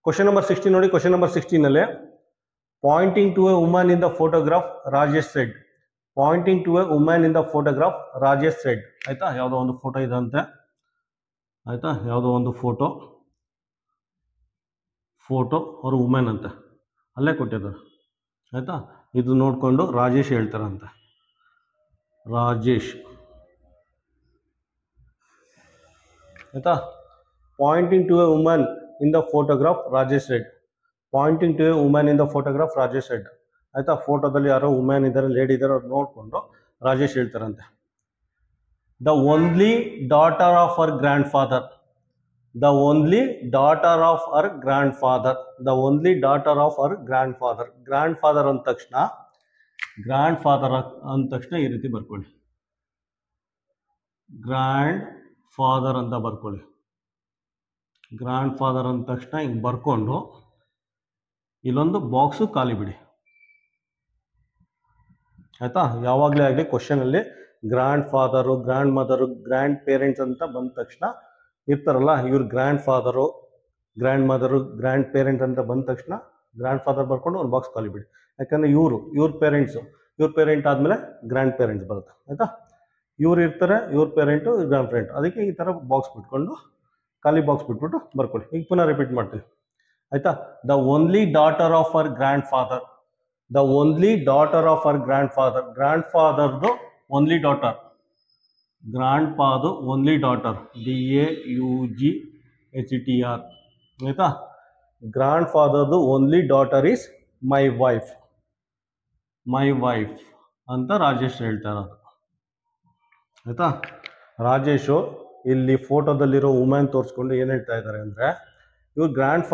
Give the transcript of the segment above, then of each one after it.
Question number 16 ನೋಡಿ. Question number 16 ನಲ್ಲಿ pointing to a woman in the photograph Rajesh said. Pointing to a woman in the photograph Rajesh said. ಆಯ್ತಾ, ಯಾವುದೋ ಒಂದು photo ಇದೆ ಅಂತೆ. ಆಯ್ತಾ, ಯಾವುದೋ ಒಂದು ಫೋಟೋ ಅವರು ವುಮೆನ್ ಅಂತೆ, ಅಲ್ಲೇ ಕೊಟ್ಟಿದ್ದಾರೆ. ಆಯ್ತಾ, ಇದು ನೋಡಿಕೊಂಡು ರಾಜೇಶ್ ಹೇಳ್ತಾರಂತೆ. ರಾಜೇಶ್ ಆಯ್ತಾ, pointing to a woman in the photograph Rajesh said. Pointing to a woman in the photograph Rajesh said. ಆಯ್ತಾ, ಫೋಟೋದಲ್ಲಿ ಯಾರೋ ವುಮೆನ್ ಇದ್ದಾರೆ, ಲೇಡಿ ಇದ್ದಾರೆ, ಅವ್ರು ನೋಡಿಕೊಂಡು ರಾಜೇಶ್ ಹೇಳ್ತಾರಂತೆ. The only daughter of our grandfather. The only daughter of our grandfather. The only daughter of our grandfather. Grandfather ಅಂದ ತಕ್ಷಣ ಈ ರೀತಿ ಬರ್ಕೊಳ್ಳಿ. ಗ್ರ್ಯಾಂಡ್ ಫಾದರ್ ಅಂತ ಬರ್ಕೊಳ್ಳಿ. ಗ್ರ್ಯಾಂಡ್ ಫಾದರ್ ಅಂದ ತಕ್ಷಣ ಹಿಂಗೆ ಬರ್ಕೊಂಡು ಇಲ್ಲೊಂದು ಬಾಕ್ಸು ಖಾಲಿ ಬಿಡಿ. ಆಯ್ತಾ, ಯಾವಾಗಲೇ ಆಗಲಿ ಕ್ವಶನಲ್ಲಿ grandfather, grandmother, grandparents ಅಂತ ಬಂದ ತಕ್ಷಣ ಇರ್ತಾರಲ್ಲ, ಇವ್ರ grandfather, grandmother, grandparent ಅಂತ ಬಂದ ತಕ್ಷಣ ಗ್ರ್ಯಾಂಡ್ ಫಾದರ್ ಬರ್ಕೊಂಡು ಒಂದು ಬಾಕ್ಸ್ ಖಾಲಿ ಬಿಡಿ. ಯಾಕಂದರೆ ಇವ್ರ ಪೇರೆಂಟ್ ಆದಮೇಲೆ ಗ್ರ್ಯಾಂಡ್ ಪೇರೆಂಟ್ಸ್ ಬರುತ್ತೆ. ಆಯಿತಾ, ಇವ್ರು ಇರ್ತಾರೆ, ಇವ್ರ ಪೇರೆಂಟು, ಗ್ರ್ಯಾಂಡ್ ಪೇರೆಂಟ್. ಅದಕ್ಕೆ ಈ ಥರ ಬಾಕ್ಸ್ ಬಿಟ್ಕೊಂಡು ಖಾಲಿ ಬಾಕ್ಸ್ ಬಿಟ್ಬಿಟ್ಟು ಬರ್ಕೊಳ್ಳಿ. ಈಗ ಪುನಃ ರಿಪೀಟ್ ಮಾಡ್ತೀವಿ. ಆಯಿತಾ, the only daughter of our grandfather. The only daughter of our grandfather. ಗ್ರ್ಯಾಂಡ್ ಫಾದರ್ದು ಓನ್ಲಿ ಡಾಟರ್. ಗ್ರ್ಯಾಂಡ್ ಫಾದು ಓನ್ಲಿ ಡಾಟರ್. DAUGHTR. ಆಯಿತಾ, ಗ್ರ್ಯಾಂಡ್ ಫಾದರ್ದು only daughter is my wife. My wife ಅಂತ ರಾಜೇಶ್ ಹೇಳ್ತಾ ಇರೋದು. ಆಯಿತಾ, ರಾಜೇಶು ಇಲ್ಲಿ ಫೋಟೋದಲ್ಲಿರೋ ವುಮೆನ್ ತೋರಿಸ್ಕೊಂಡು ಏನು ಹೇಳ್ತಾ ಇದ್ದಾರೆ ಅಂದರೆ, ಇವ್ರ ಗ್ರ್ಯಾಂಡ್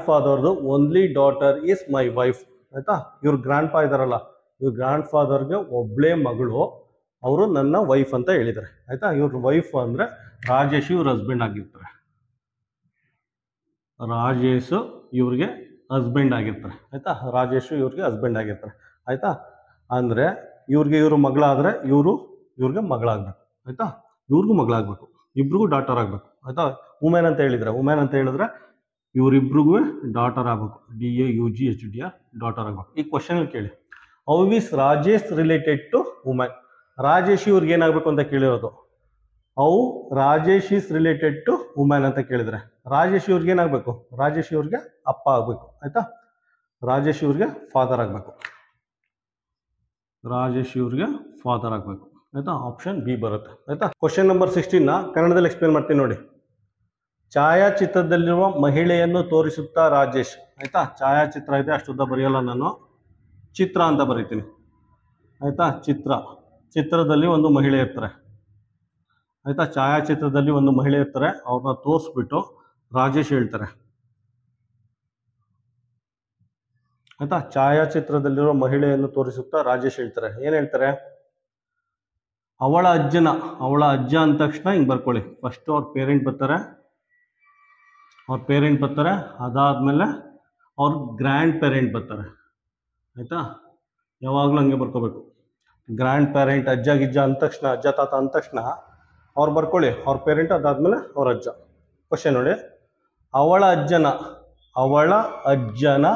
ಫಾದರ್ದು only daughter is my wife. ಆಯಿತಾ, ಇವ್ರ ಗ್ರ್ಯಾಂಡ್ ಫಾ ಇದ್ದಾರಲ್ಲ, ಇವ್ರ ಗ್ರ್ಯಾಂಡ್ ಫಾದರ್ಗೆ ಒಬ್ಬಳೇ ಮಗಳು, ಅವರು ನನ್ನ ವೈಫ್ ಅಂತ ಹೇಳಿದ್ದಾರೆ. ಆಯಿತಾ, ಇವ್ರ ವೈಫ್ ಅಂದರೆ ರಾಜೇಶ್ ಇವ್ರ ಹಸ್ಬೆಂಡ್ ಆಗಿರ್ತಾರೆ. ರಾಜೇಶು ಇವ್ರಿಗೆ ಹಸ್ಬೆಂಡ್ ಆಗಿರ್ತಾರೆ. ಆಯಿತಾ, ರಾಜೇಶು ಇವ್ರಿಗೆ ಹಸ್ಬೆಂಡ್ ಆಗಿರ್ತಾರೆ. ಆಯಿತಾ, ಅಂದರೆ ಇವ್ರ ಮಗಳಾದರೆ ಇವ್ರಿಗೆ ಮಗಳಾಗಬೇಕು. ಆಯಿತಾ, ಇವ್ರಿಗೂ ಮಗಳಾಗಬೇಕು, ಇಬ್ರಿಗೂ ಡಾಟರ್ ಆಗಬೇಕು. ಆಯಿತಾ, ವುಮೆನ್ ಅಂತ ಹೇಳಿದ್ರೆ ಇವರಿಬ್ರಿಗೂ ಡಾಟರ್ ಆಗಬೇಕು. DAUGHTR ಡಾಟರ್ ಆಗಬೇಕು. ಈ ಕ್ವಶನ್ ಕೇಳಿ, how is Rajesh related to women. Rajesh ಇವ್ರಿಗೆ ಏನಾಗಬೇಕು ಅಂತ ಕೇಳಿರೋದು. How Rajesh is related to women ಅಂತ ಕೇಳಿದ್ರೆ ರಾಜೇಶ್ ಇವ್ರಿಗೆ ಏನಾಗಬೇಕು? ರಾಜೇಶ್ ಇವ್ರಿಗೆ ಅಪ್ಪ ಆಗಬೇಕು. ಆಯ್ತಾ, ರಾಜೇಶ್ ಇವ್ರಿಗೆ ಫಾದರ್ ಆಗಬೇಕು. ರಾಜೇಶ್ ಇವ್ರಿಗೆ ಫಾದರ್ ಆಗಬೇಕು. ಆಯ್ತಾ, ಆಪ್ಷನ್ ಬಿ ಬರುತ್ತೆ. ಆಯ್ತಾ, ಕ್ವಶನ್ ನಂಬರ್ 16 ಕನ್ನಡದಲ್ಲಿ ಎಕ್ಸ್ಪ್ಲೇನ್ ಮಾಡ್ತೀನಿ ನೋಡಿ. ಛಾಯಾಚಿತ್ರದಲ್ಲಿರುವ ಮಹಿಳೆಯನ್ನು ತೋರಿಸುತ್ತಾ ರಾಜೇಶ್. ಆಯ್ತಾ, ಛಾಯಾಚಿತ್ರ ಇದೆ, ಅಷ್ಟುದ್ದ ಬರೆಯಲ್ಲ ನಾನು, ಚಿತ್ರ ಅಂತ ಬರೀತೀನಿ. ಆಯ್ತಾ, ಚಿತ್ರದಲ್ಲಿ ಒಂದು ಮಹಿಳೆ ಇರ್ತಾರೆ. ಆಯ್ತಾ, ಛಾಯಾಚಿತ್ರದಲ್ಲಿ ಒಂದು ಮಹಿಳೆ ಇರ್ತಾರೆ, ಅವ್ರನ್ನ ತೋರಿಸ್ಬಿಟ್ಟು ರಾಜೇಶ್ ಹೇಳ್ತಾರೆ. ಆಯ್ತಾ, ಛಾಯಾಚಿತ್ರದಲ್ಲಿರೋ ಮಹಿಳೆಯನ್ನು ತೋರಿಸುತ್ತಾ ರಾಜೇಶ್ ಹೇಳ್ತಾರೆ. ಏನು ಹೇಳ್ತಾರೆ? ಅವಳ ಅಜ್ಜ ಅಂದ ತಕ್ಷಣ ಹಿಂಗೆ ಬರ್ಕೊಳ್ಳಿ. ಫಸ್ಟು ಅವ್ರ ಪೇರೆಂಟ್ ಬರ್ತಾರೆ, ಅದಾದಮೇಲೆ ಅವ್ರ ಗ್ರ್ಯಾಂಡ್ ಪೇರೆಂಟ್ ಬರ್ತಾರೆ. ಆಯಿತಾ, ಯಾವಾಗಲೂ ಹಂಗೆ ಬರ್ಕೋಬೇಕು. ಗ್ರ್ಯಾಂಡ್ ಪೇರೆಂಟ್ ಅಜ್ಜ ಗಿಜ್ಜ ಅಂದ ತಕ್ಷಣ, ಅಜ್ಜ ತಾತ ಅಂದ ತಕ್ಷಣ ಅವ್ರು ಬರ್ಕೊಳ್ಳಿ, ಅವ್ರ ಪೇರೆಂಟ್, ಅದಾದಮೇಲೆ ಅವ್ರ ಅಜ್ಜ. ಕ್ವಶನ್ ನೋಡಿ, ಅವಳ ಅಜ್ಜನ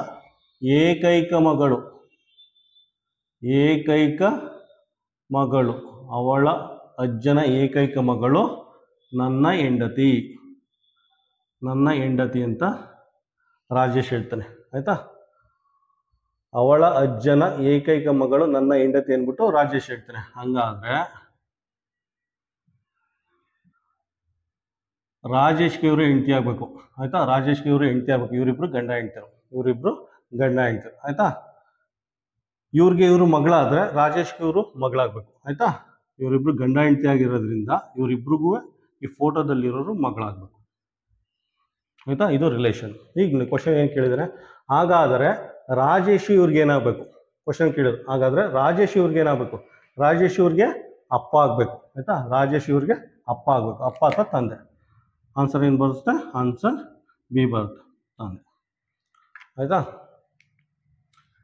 ಏಕೈಕ ಮಗಳು, ಅವಳ ಅಜ್ಜನ ಏಕೈಕ ಮಗಳು ನನ್ನ ಹೆಂಡತಿ ಅಂತ ರಾಜೇಶ್ ಹೇಳ್ತಾನೆ. ಆಯ್ತಾ, ಅವಳ ಅಜ್ಜನ ಏಕೈಕ ಮಗಳು ನನ್ನ ಹೆಂಡತಿ ಅಂದ್ಬಿಟ್ಟು ರಾಜೇಶ್ ಹೇಳ್ತಾನೆ. ಹಂಗಾದ್ರೆ ರಾಜೇಶ್ಗೆ ಇವರು ಹೆಂಡತಿ ಆಗ್ಬೇಕು. ಆಯ್ತಾ, ರಾಜೇಶ್ಗೆ ಇವರು ಹೆಂಡತಿ ಆಗ್ಬೇಕು. ಇವರಿಬ್ರು ಗಂಡ ಹೆಂಡತಿರು. ಆಯ್ತಾ, ಇವ್ರಿಗೆ ಇವರು ಮಗಳಾದ್ರೆ ರಾಜೇಶ್ಗೆ ಇವರು ಮಗಳಾಗಬೇಕು. ಆಯ್ತಾ, ಇವರಿಬ್ರು ಗಂಡ ಹೆಂಡತಿ ಆಗಿರೋದ್ರಿಂದ ಇವರಿಬ್ರಿಗೂ ಈ ಫೋಟೋದಲ್ಲಿರೋರು ಮಗಳಾಗಬೇಕು. ಆಯ್ತಾ, ಇದು ರಿಲೇಷನ್. ಈಗ ಕ್ವಶನ್ ಏನು ಕೇಳಿದರೆ, ಹಾಗಾದರೆ ರಾಜೇಶ್ ಇವ್ರಿಗೆ ಏನಾಗಬೇಕು? ಕ್ವಶನ್ ಕೇಳಿದ್ರು, ಹಾಗಾದರೆ ರಾಜೇಶ್ ಇವ್ರಿಗೆ ಏನಾಗಬೇಕು? ರಾಜೇಶ್ ಇವ್ರಿಗೆ ಅಪ್ಪ ಆಗಬೇಕು. ಆಯ್ತಾ, ರಾಜೇಶ್ ಇವ್ರಿಗೆ ಅಪ್ಪ ಆಗಬೇಕು. ಅಪ್ಪ ಅಥವಾ ತಂದೆ. ಆನ್ಸರ್ ಏನು ಬರುತ್ತೆ? ಆನ್ಸರ್ ಬಿ ಬರುತ್ತೆ, ತಂದೆ. ಆಯಿತಾ,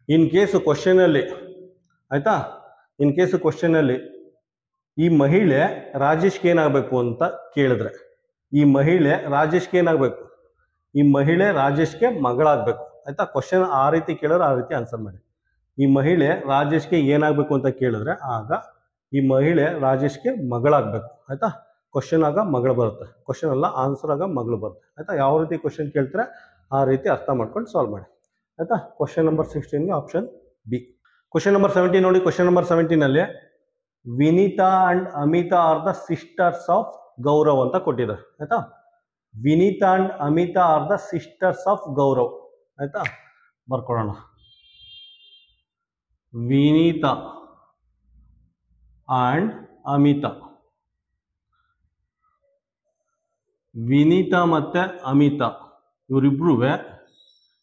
ಇನ್ ಕೇಸು ಕ್ವಶನಲ್ಲಿ ಈ ಮಹಿಳೆ ರಾಜೇಶ್ಗೆ ಏನಾಗಬೇಕು ಅಂತ ಕೇಳಿದ್ರೆ, ಈ ಮಹಿಳೆ ರಾಜೇಶ್ಗೆ ಏನಾಗಬೇಕು? ಈ ಮಹಿಳೆ ರಾಜೇಶ್ಗೆ ಮಗಳಾಗಬೇಕು ಆಯ್ತಾ. ಕ್ವಶನ್ ಆ ರೀತಿ ಕೇಳಿದ್ರೆ ಆ ರೀತಿ ಆನ್ಸರ್ ಮಾಡಿ. ಈ ಮಹಿಳೆ ರಾಜೇಶ್ಗೆ ಏನಾಗಬೇಕು ಅಂತ ಕೇಳಿದ್ರೆ ಆಗ ಈ ಮಹಿಳೆ ರಾಜೇಶ್ಗೆ ಮಗಳಾಗಬೇಕು ಆಯ್ತಾ. ಕ್ವಶನ್ ಆಗ ಮಗಳು ಬರುತ್ತೆ, ಕ್ವಶನ್ ಅಲ್ಲ ಆನ್ಸರ್ ಆಗ ಮಗಳು ಬರುತ್ತೆ ಆಯ್ತಾ. ಯಾವ ರೀತಿ ಕ್ವಶನ್ ಕೇಳ್ತಾರೆ ಆ ರೀತಿ ಅರ್ಥ ಮಾಡ್ಕೊಂಡು ಸಾಲ್ವ್ ಮಾಡಿ ಆಯ್ತಾ. ಕ್ವಶನ್ ನಂಬರ್ 16ಗೆ ಆಪ್ಷನ್ ಬಿ. ಕ್ವಶನ್ ನಂಬರ್ 17 ನೋಡಿ. Question number 17 Vinita and Amita are the sisters of Gaurav ಅಂತ ಕೊಟ್ಟಿದ್ದಾರೆ ಆಯ್ತಾ. Vinita and Amita are the sisters of Gaurav ಆಯ್ತಾ. ಬರ್ಕೊಳ್ಳೋಣ. ವಿನೀತಾ ಅಂಡ್ ಅಮಿತಾ, ವಿನೀತಾ ಮತ್ತೆ ಅಮಿತಾ ಇವರಿಬ್ರು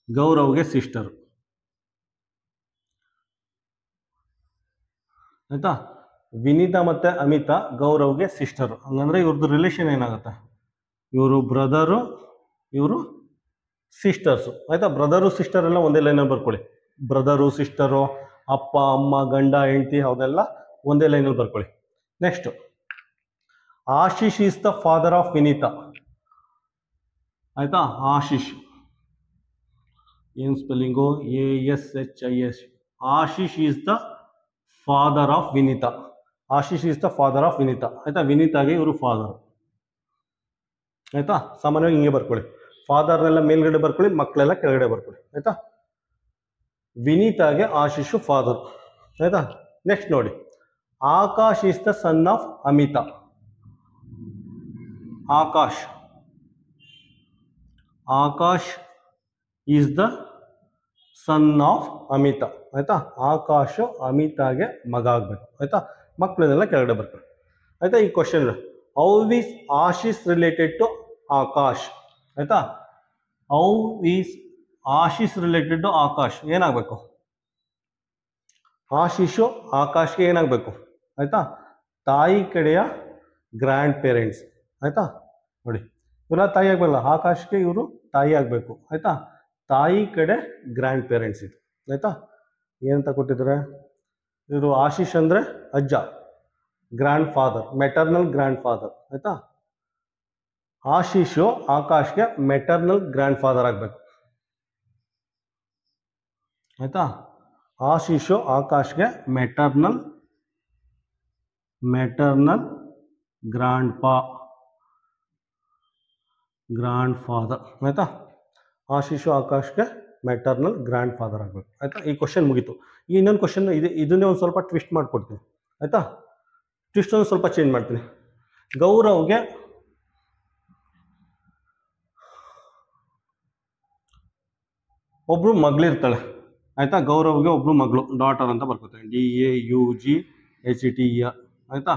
ಗೌರವ್ಗೆ ಸಿಸ್ಟರ್ ಆಯ್ತಾ. ವಿನೀತಾ ಮತ್ತೆ ಅಮಿತಾ ಗೌರವ್ಗೆ ಸಿಸ್ಟರ್. ಹಂಗಂದ್ರೆ ಇವ್ರದ್ದು ರಿಲೇಷನ್ ಏನಾಗುತ್ತೆ, ಇವರು ಬ್ರದರು ಇವರು ಸಿಸ್ಟರ್ಸು ಆಯ್ತಾ. ಬ್ರದರು ಸಿಸ್ಟರ್ ಎಲ್ಲ ಒಂದೇ ಲೈನಲ್ಲಿ ಬರ್ಕೊಳ್ಳಿ. ಬ್ರದರು ಸಿಸ್ಟರು, ಅಪ್ಪ ಅಮ್ಮ ಗಂಡ ಹೆಂಡತಿ ಅವನ್ನೆಲ್ಲ ಒಂದೇ ಲೈನಲ್ಲಿ ಬರ್ಕೊಳ್ಳಿ. Next, Ashish is the father of Vineetha ಆಯ್ತಾ. ಆಶೀಶ್ ಏನು spelling, ASHIS. Ashish is the father of Vineetha. Ashish is the father of Vineetha ಆಯ್ತಾ. ವಿನೀತಾಗೆ ಇವರು ಫಾದರ್ ಆಯ್ತಾ. ಸಾಮಾನ್ಯವಾಗಿ ಹಿಂಗೆ ಬರ್ಕೊಳ್ಳಿ, ಫಾದರ್ನೆಲ್ಲ ಮೇಲ್ಗಡೆ ಬರ್ಕೊಳ್ಳಿ, ಮಕ್ಕಳೆಲ್ಲ ಕೆಳಗಡೆ ಬರ್ಕೊಳ್ಳಿ ಆಯ್ತಾ. ವಿನೀತಾಗೆ ಆಶೀಶು ಫಾದರ್ ಆಯ್ತಾ. ನೆಕ್ಸ್ಟ್ ನೋಡಿ, Akash is the son of Amita. Akash, Akash is the son of Amita ಆಯ್ತಾ. ಆಕಾಶ್ ಅಮಿತಾಗೆ ಮಗ ಆಗಬೇಕು ಆಯ್ತಾ. ಮಕ್ಕಳನ್ನೆಲ್ಲ ಕೆಳಗಡೆ ಬರ್ಕೊಳ್ಳಿ ಆಯ್ತಾ. ಈ question, how is Ashish related to Akash ಆಯ್ತಾ. How is Ashish related to Akash ಏನಾಗಬೇಕು, ಆಶೀಶು ಆಕಾಶ್ಗೆ ಏನಾಗಬೇಕು ಆಯ್ತಾ, ತಾಯಿ ಕಡೆಯ ಗ್ರ್ಯಾಂಡ್ ಪೇರೆಂಟ್ಸ್ ಆಯ್ತಾ. ನೋಡಿ ಇವರ ತಾಯಿ ಆಗಬಲ್ಲ, ಆಕಾಶ್ಗೆ ಇವರು ತಾಯಿ ಆಗಬೇಕು ಆಯ್ತಾ. ತಾಯಿ ಕಡೆ ಗ್ರ್ಯಾಂಡ್ ಪೇರೆಂಟ್ಸ್ ಇದು ಆಯ್ತಾ. ಏನಂತ ಕೊಟ್ಟಿದ್ದಾರೆ, ಇವರು ಆಶೀಶ್ ಅಂದರೆ ಅಜ್ಜ, grand father, maternal grand father ಆಯ್ತಾ. ಆಶೀಶು ಆಕಾಶ್ಗೆ ಮೆಟರ್ನಲ್ ಗ್ರ್ಯಾಂಡ್ ಫಾದರ್ ಆಗಬೇಕು ಆಯ್ತಾ. ಆಶೀಶು ಆಕಾಶ್ಗೆ ಮೆಟರ್ನಲ್ ಗ್ರ್ಯಾಂಡ್ ಫಾದರ್ ಆಯ್ತಾ. ಆಶೀಶು ಆಕಾಶ್ಗೆ ಮೆಟರ್ನಲ್ ಗ್ರ್ಯಾಂಡ್ ಫಾದರ್ ಆಗಬೇಕು ಆಯ್ತಾ. ಈ ಕ್ವಶನ್ ಮುಗೀತು. ಈ ಇನ್ನೊಂದು ಕ್ವಶನ್ ಇದೆ, ಇದನ್ನೇ ಒಂದು ಸ್ವಲ್ಪ ಟ್ವಿಸ್ಟ್ ಮಾಡಿಕೊಡ್ತೀನಿ ಆಯ್ತಾ. ಟ್ವಿಸ್ಟ್ ಒಂದು ಸ್ವಲ್ಪ ಚೇಂಜ್ ಮಾಡ್ತೀನಿ. ಗೌರವ್ಗೆ ಒಬ್ರು ಮಗಳಿರ್ತಾಳೆ ಆಯ್ತಾ. ಗೌರವ್ಗೆ ಒಬ್ರು ಮಗಳು, ಡಾಟರ್ ಅಂತ ಬರ್ಕೋತೀನಿ, DAUGHTER ಆಯ್ತಾ.